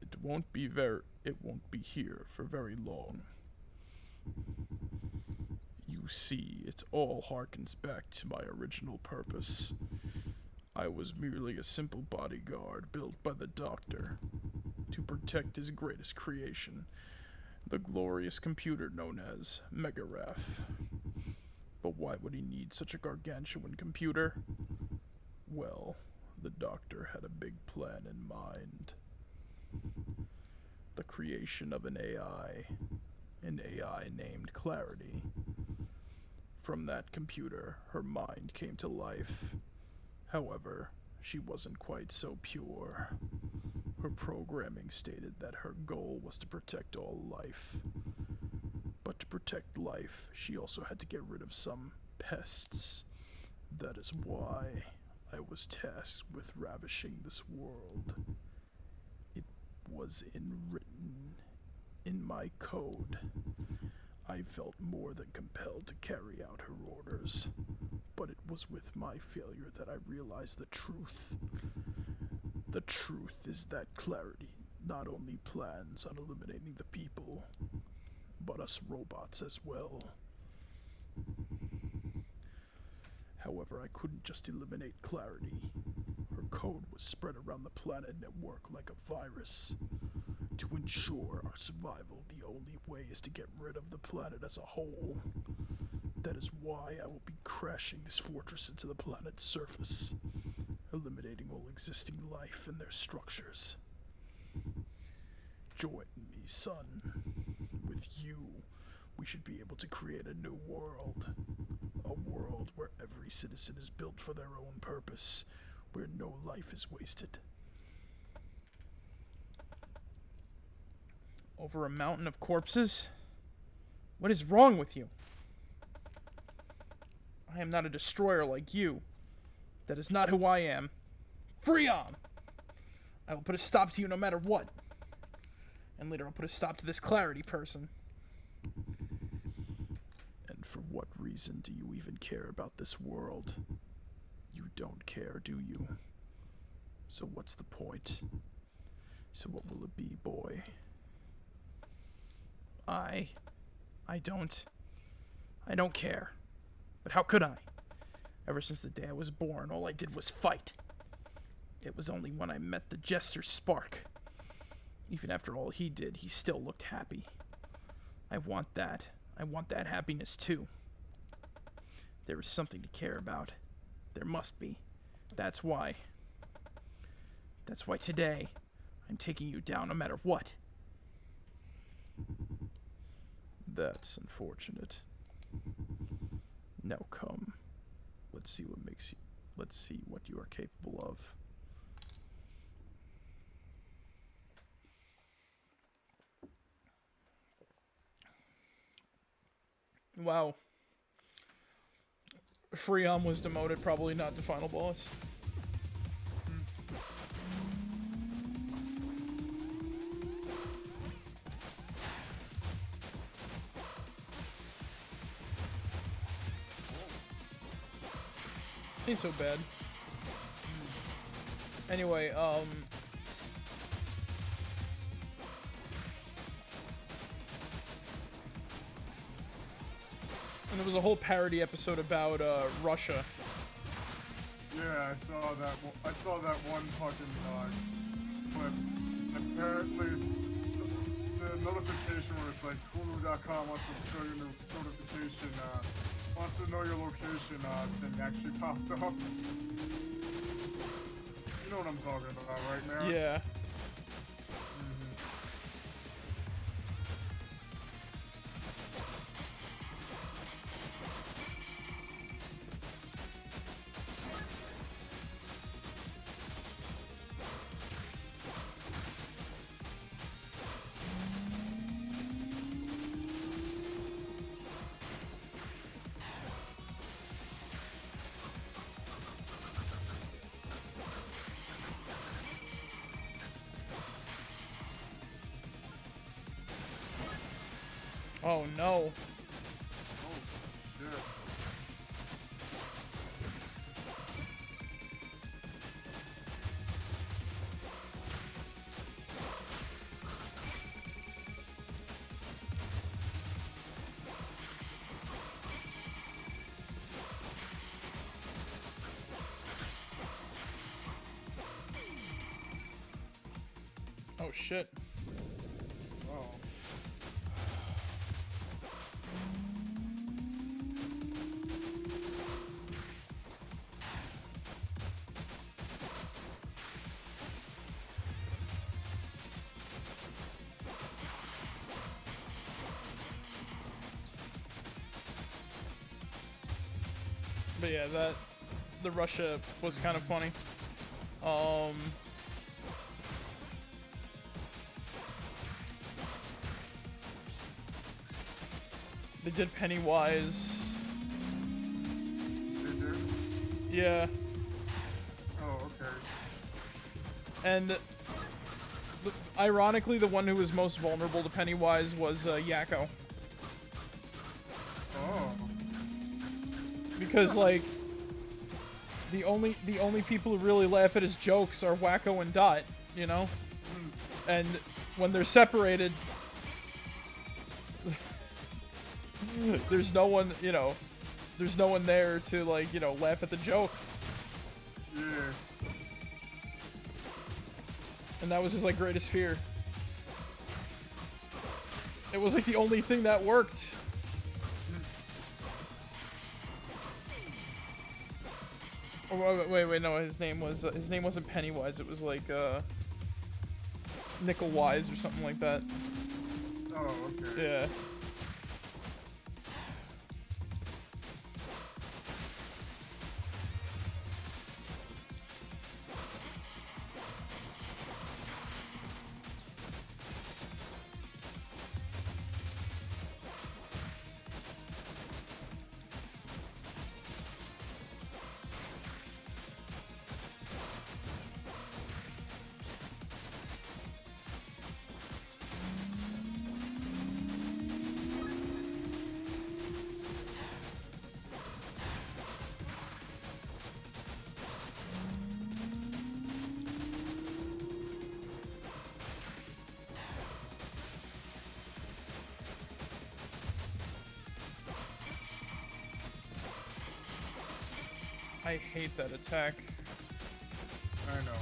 [SPEAKER 1] it won't be here for very long. You see, it all harkens back to my original purpose. I was merely a simple bodyguard built by the Doctor to protect his greatest creation, the glorious computer known as Megaref. But why would he need such a gargantuan computer? Well, the Doctor had a big plan in mind. The creation of an AI named Clarity. From that computer, her mind came to life. However, she wasn't quite so pure. Her programming stated that her goal was to protect all life. But to protect life, she also had to get rid of some pests. That is why I was tasked with ravishing this world. It was written in my code. I felt more than compelled to carry out her orders, but it was with my failure that I realized the truth. The truth is that Clarity not only plans on eliminating the people, but us robots as well. However, I couldn't just eliminate Clarity. Her code was spread around the planet network like a virus. To ensure our survival, the only way is to get rid of the planet as a whole. That is why I will be crashing this fortress into the planet's surface, eliminating all existing life and their structures. Join me, son. With you, we should be able to create a new world. A world where every citizen is built for their own purpose, where no life is wasted. Over a mountain of corpses? What is wrong with you? I am not a destroyer like you. That is not who I am. Freon! I will put a stop to you no matter what. And later I'll put a stop to this Clarity person. And for what reason do you even care about this world? You don't care, do you? So what's the point? So what will it be, boy? I don't care. But how could I? Ever since the day I was born, all I did was fight. It was only when I met the Jester spark. Even after all he did, he still looked happy. I want that. I want that happiness too. There is something to care about. There must be. That's why today, I'm taking you down no matter what. That's unfortunate. Now come. Let's see what you are capable of. Wow. Freon was demoted, probably not the final boss. This ain't so bad. Anyway, and there was a whole parody episode about Russia.
[SPEAKER 2] Yeah, I saw that. I saw that one fucking clip. Apparently, the notification where it's like Hulu.com wants to show you the notification. Wants to know your location. Thing actually popped up. You know what I'm talking about, right, Marek?
[SPEAKER 1] Yeah. Oh no.
[SPEAKER 2] Oh, shit.
[SPEAKER 1] shit.
[SPEAKER 2] Oh.
[SPEAKER 1] But yeah, the Russia was kind of funny. They did Pennywise.
[SPEAKER 2] They did?
[SPEAKER 1] Yeah.
[SPEAKER 2] Oh, okay.
[SPEAKER 1] And ironically, the one who was most vulnerable to Pennywise was Yakko.
[SPEAKER 2] Oh.
[SPEAKER 1] Because like the only people who really laugh at his jokes are Wacko and Dot, you know? And when they're separated, there's no one, you know, there's no one there to like, you know, laugh at the joke.
[SPEAKER 2] Yeah.
[SPEAKER 1] And that was his like greatest fear. It was like the only thing that worked. Oh, wait, no, his name wasn't Pennywise, it was like Nickel Wise or something like that.
[SPEAKER 2] Oh, okay.
[SPEAKER 1] Yeah. I hate that attack.
[SPEAKER 2] I know.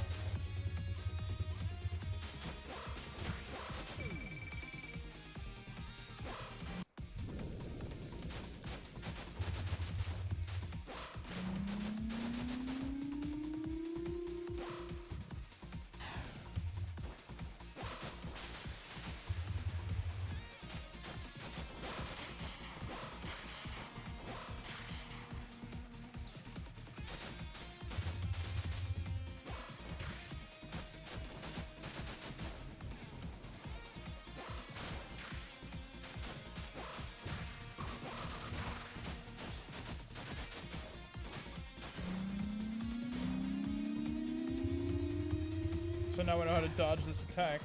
[SPEAKER 1] So now I know how to dodge this attack.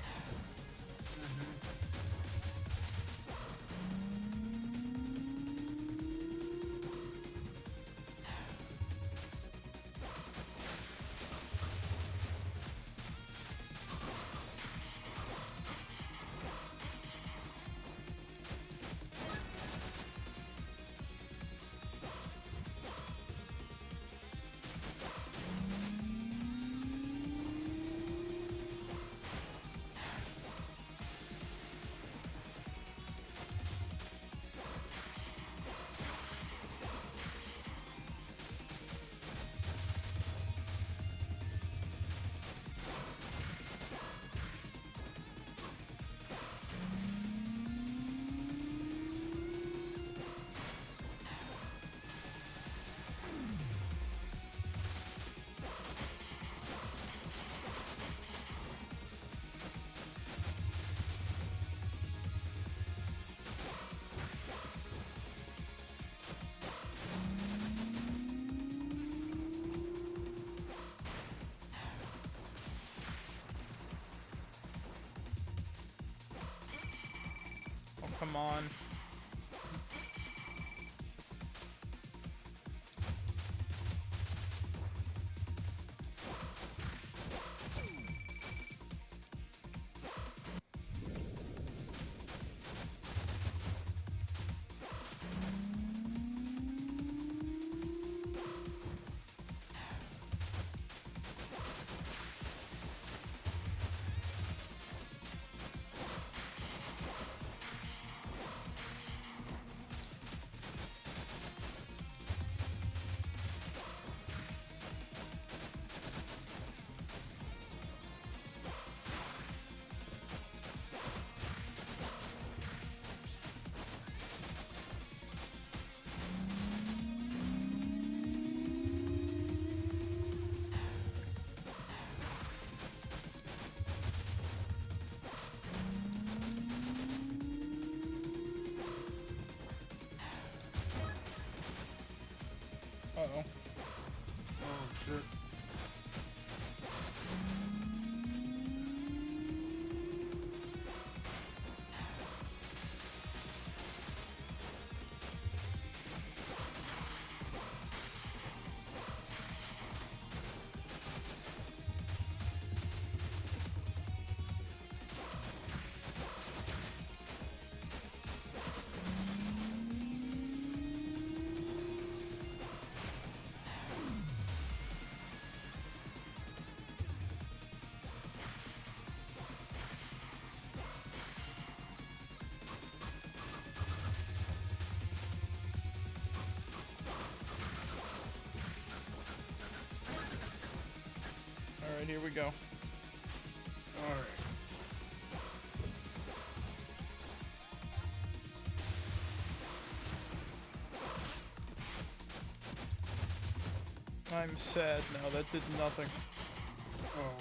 [SPEAKER 1] Oh, come on. here we go.
[SPEAKER 2] Alright.
[SPEAKER 1] I'm sad now. That did nothing.
[SPEAKER 2] Oh.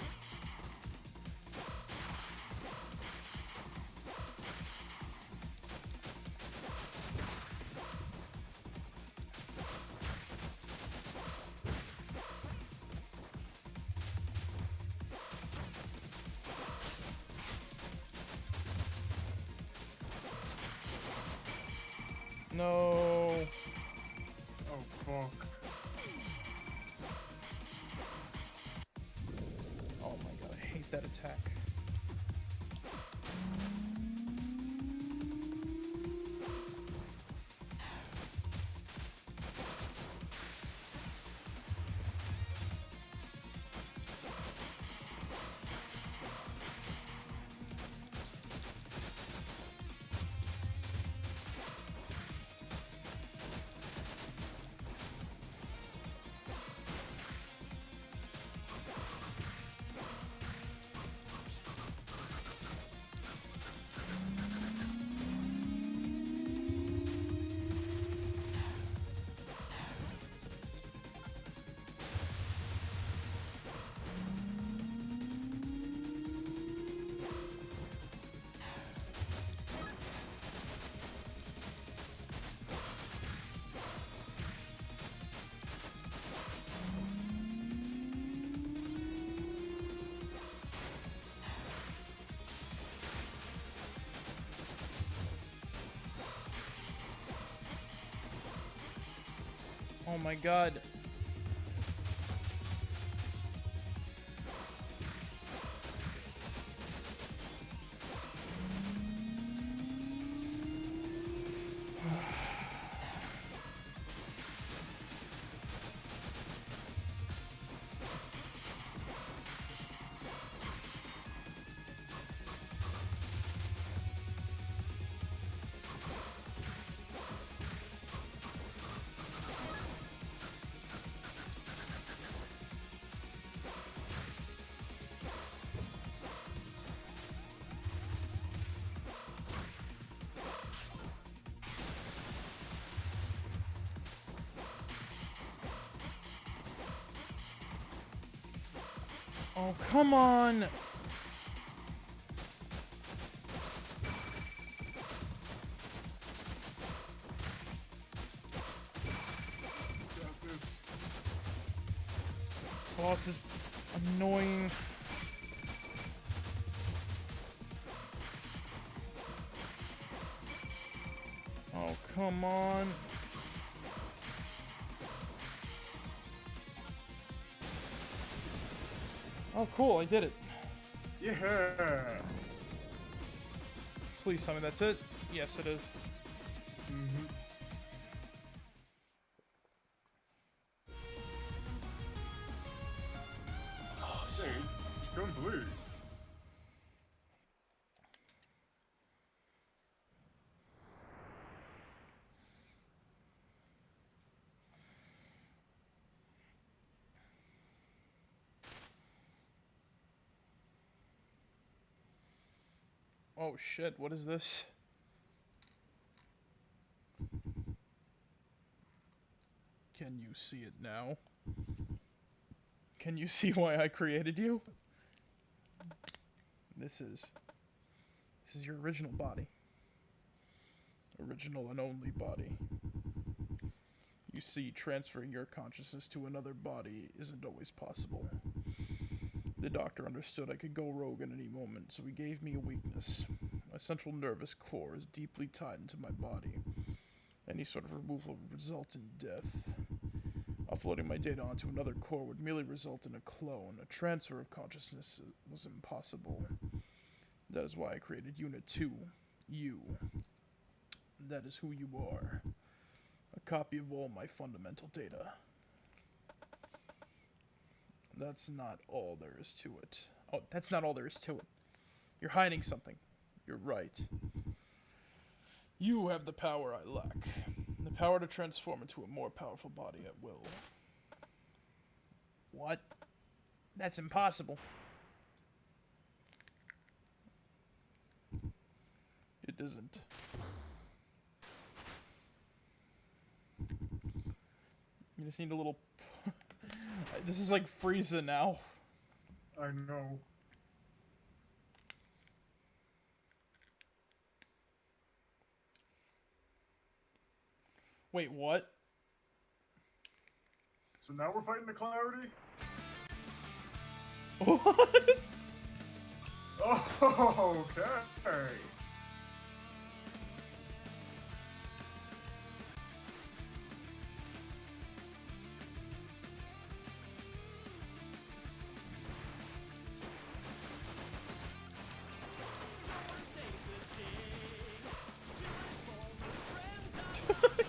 [SPEAKER 1] No.
[SPEAKER 2] Oh, fuck.
[SPEAKER 1] Oh my god, I hate that attack. Oh my god. Oh, come on!
[SPEAKER 2] Got this.
[SPEAKER 1] This boss is annoying. Oh, come on. Oh, cool, I did it.
[SPEAKER 2] Yeah.
[SPEAKER 1] Please tell me that's it. Yes, it is.
[SPEAKER 2] Mm-hmm. Hey, complete.
[SPEAKER 1] Oh shit, what is this? Can you see it now? Can you see why I created you? This is your original body. Original and only body. You see, transferring your consciousness to another body isn't always possible. The doctor understood I could go rogue at any moment, so he gave me a weakness. My central nervous core is deeply tied into my body. Any sort of removal would result in death. Offloading my data onto another core would merely result in a clone. A transfer of consciousness was impossible. That is why I created Unit 2. You. That is who you are. A copy of all my fundamental data. That's not all there is to it. Oh, that's not all there is to it. You're hiding something. You're right. You have the power I lack. The power to transform into a more powerful body at will. What? That's impossible. It isn't. You just need a little... This is like Frieza now.
[SPEAKER 2] I know.
[SPEAKER 1] Wait, what?
[SPEAKER 2] So now we're fighting the Clarity?
[SPEAKER 1] What?
[SPEAKER 2] Oh, okay.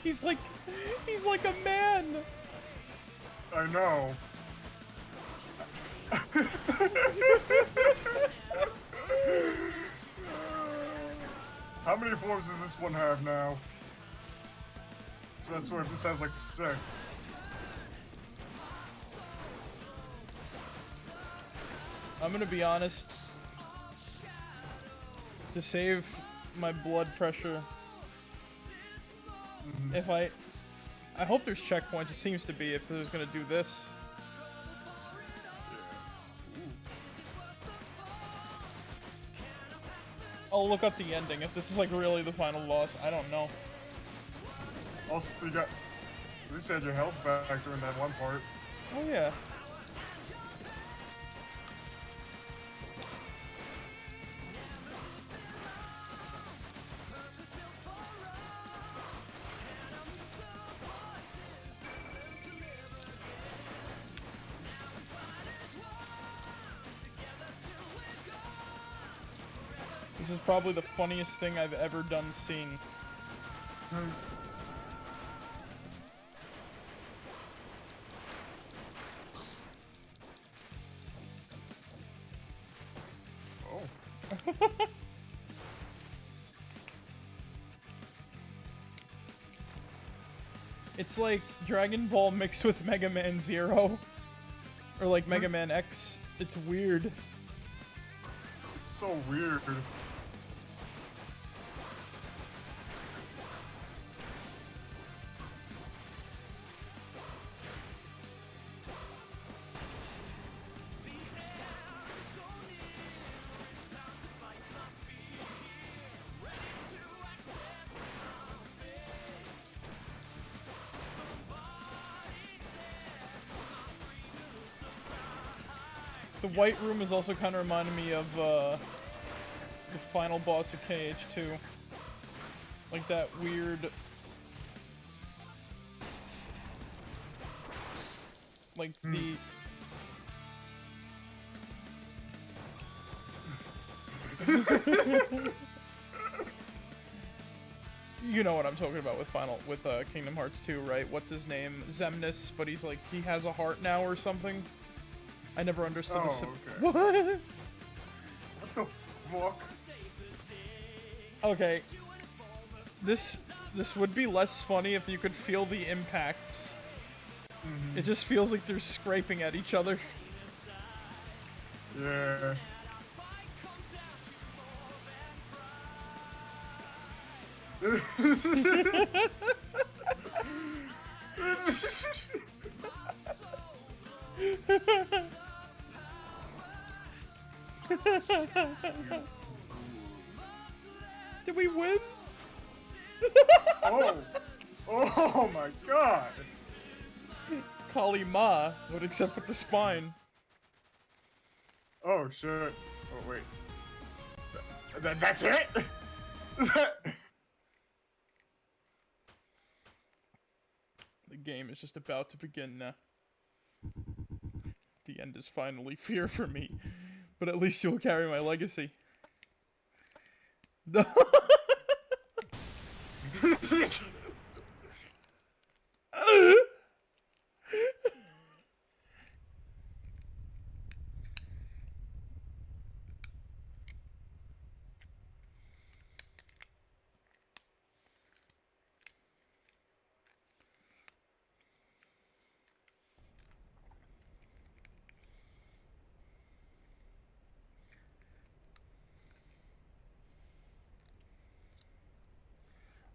[SPEAKER 1] He's like a man.
[SPEAKER 2] I know. How many forms does this one have now? So I swear this has like 6.
[SPEAKER 1] I'm gonna be honest. To save my blood pressure, if I hope there's checkpoints. It seems to be if there's gonna do this. I'll look up the ending if this is like really the final boss. I don't know.
[SPEAKER 2] Also, you got. At least you had your health back during that one part.
[SPEAKER 1] Oh yeah. This is probably the funniest thing I've ever done seen.
[SPEAKER 2] Oh.
[SPEAKER 1] It's like Dragon Ball mixed with Mega Man Zero. Or like Mega Man X. It's weird.
[SPEAKER 2] It's so weird.
[SPEAKER 1] The White Room is also kind of reminding me of the final boss of KH2. Like that weird... Like the... You know what I'm talking about with Kingdom Hearts 2, right? What's his name? Xemnas, but he's like, he has a heart now or something? I never understood the...
[SPEAKER 2] okay.
[SPEAKER 1] What?
[SPEAKER 2] What the fuck?
[SPEAKER 1] Okay. This would be less funny if you could feel the impacts. It just feels like they're scraping at each other.
[SPEAKER 2] Yeah.
[SPEAKER 1] Did we win?
[SPEAKER 2] Oh! Oh my god!
[SPEAKER 1] Kali Ma, but except with the spine.
[SPEAKER 2] Oh shit. Oh wait. That's it?
[SPEAKER 1] The game is just about to begin now. The end is finally here for me. But at least you'll carry my legacy.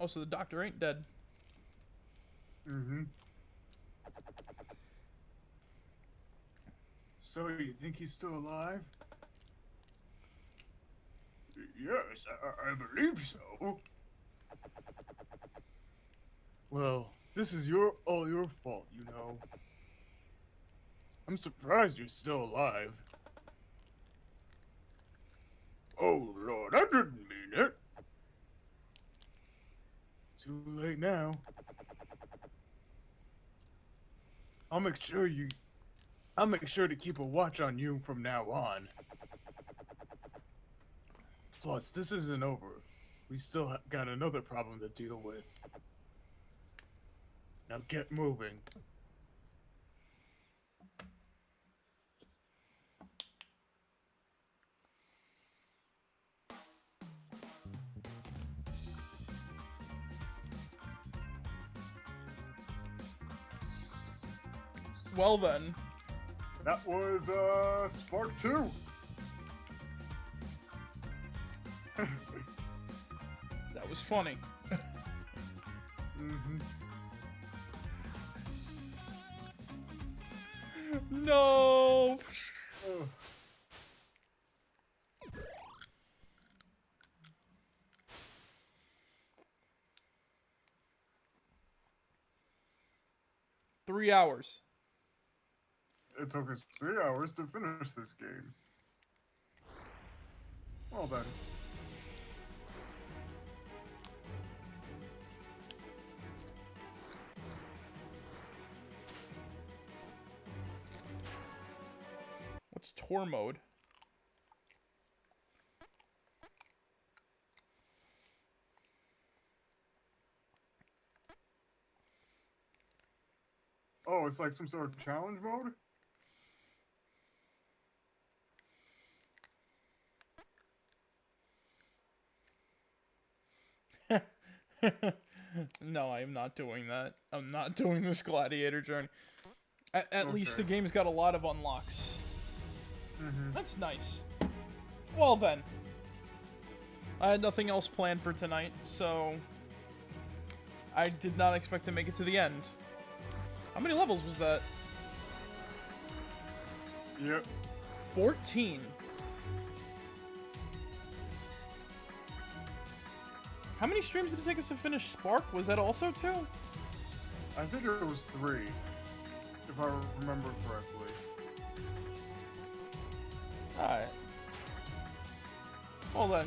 [SPEAKER 1] Oh, so the doctor ain't dead.
[SPEAKER 2] Mm-hmm. So you think he's still alive? Yes, I believe so. Well, this is all your fault, you know. I'm surprised you're still alive. Oh, Lord, I didn't mean it. Too late now. I'll make sure to keep a watch on you from now on. Plus, this isn't over. We still got another problem to deal with. Now get moving.
[SPEAKER 1] Well then.
[SPEAKER 2] That was, Spark 2.
[SPEAKER 1] That was funny.
[SPEAKER 2] Mm-hmm.
[SPEAKER 1] No!
[SPEAKER 2] Oh.
[SPEAKER 1] Three hours.
[SPEAKER 2] It took us 3 hours to finish this game. Well then.
[SPEAKER 1] What's tour mode?
[SPEAKER 2] Oh, it's like some sort of challenge mode?
[SPEAKER 1] No, I am not doing that. I'm not doing this gladiator journey. At least
[SPEAKER 2] Okay.
[SPEAKER 1] the game's got a lot of unlocks.
[SPEAKER 2] Mm-hmm.
[SPEAKER 1] That's nice. Well then. I had nothing else planned for tonight, so I did not expect to make it to the end. How many levels was that?
[SPEAKER 2] Yep.
[SPEAKER 1] 14. How many streams did it take us to finish Spark? Was that also 2?
[SPEAKER 2] I think it was 3, if I remember correctly.
[SPEAKER 1] Alright. Well then.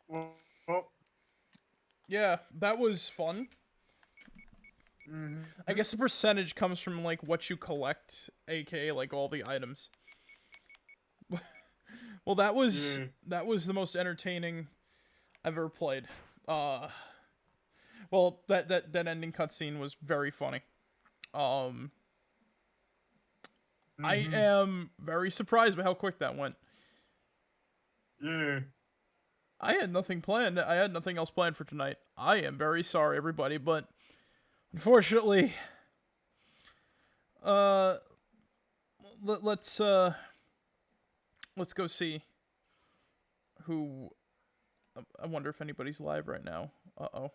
[SPEAKER 2] Well,
[SPEAKER 1] Yeah, that was fun.
[SPEAKER 2] mm-hmm.
[SPEAKER 1] I guess the percentage comes from, like, what you collect, aka, like, all the items. Well, that was the most entertaining I've ever played. Well, that ending cutscene was very funny. I am very surprised by how quick that went.
[SPEAKER 2] Yeah.
[SPEAKER 1] I had nothing planned. I had nothing else planned for tonight. I am very sorry, everybody, but unfortunately, let's go see who. I wonder if anybody's live right now. Uh-oh.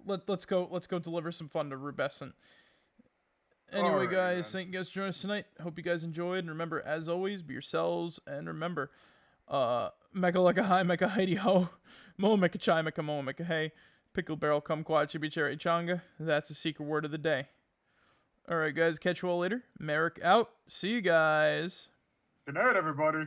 [SPEAKER 1] Let's go deliver some fun to Rubescent. Anyway,
[SPEAKER 2] Alrighty,
[SPEAKER 1] guys,
[SPEAKER 2] then.
[SPEAKER 1] thank you guys for joining us tonight. Hope you guys enjoyed, and remember, as always, be yourselves, and remember, mecha like a high, mecha heidi ho, mo mecha chai, mecha mo, mecha hey, pickle barrel kumquat chibi cherry changa. That's the secret word of the day. Alright, guys, catch you all later. Marek out. See you guys.
[SPEAKER 2] Good night, everybody.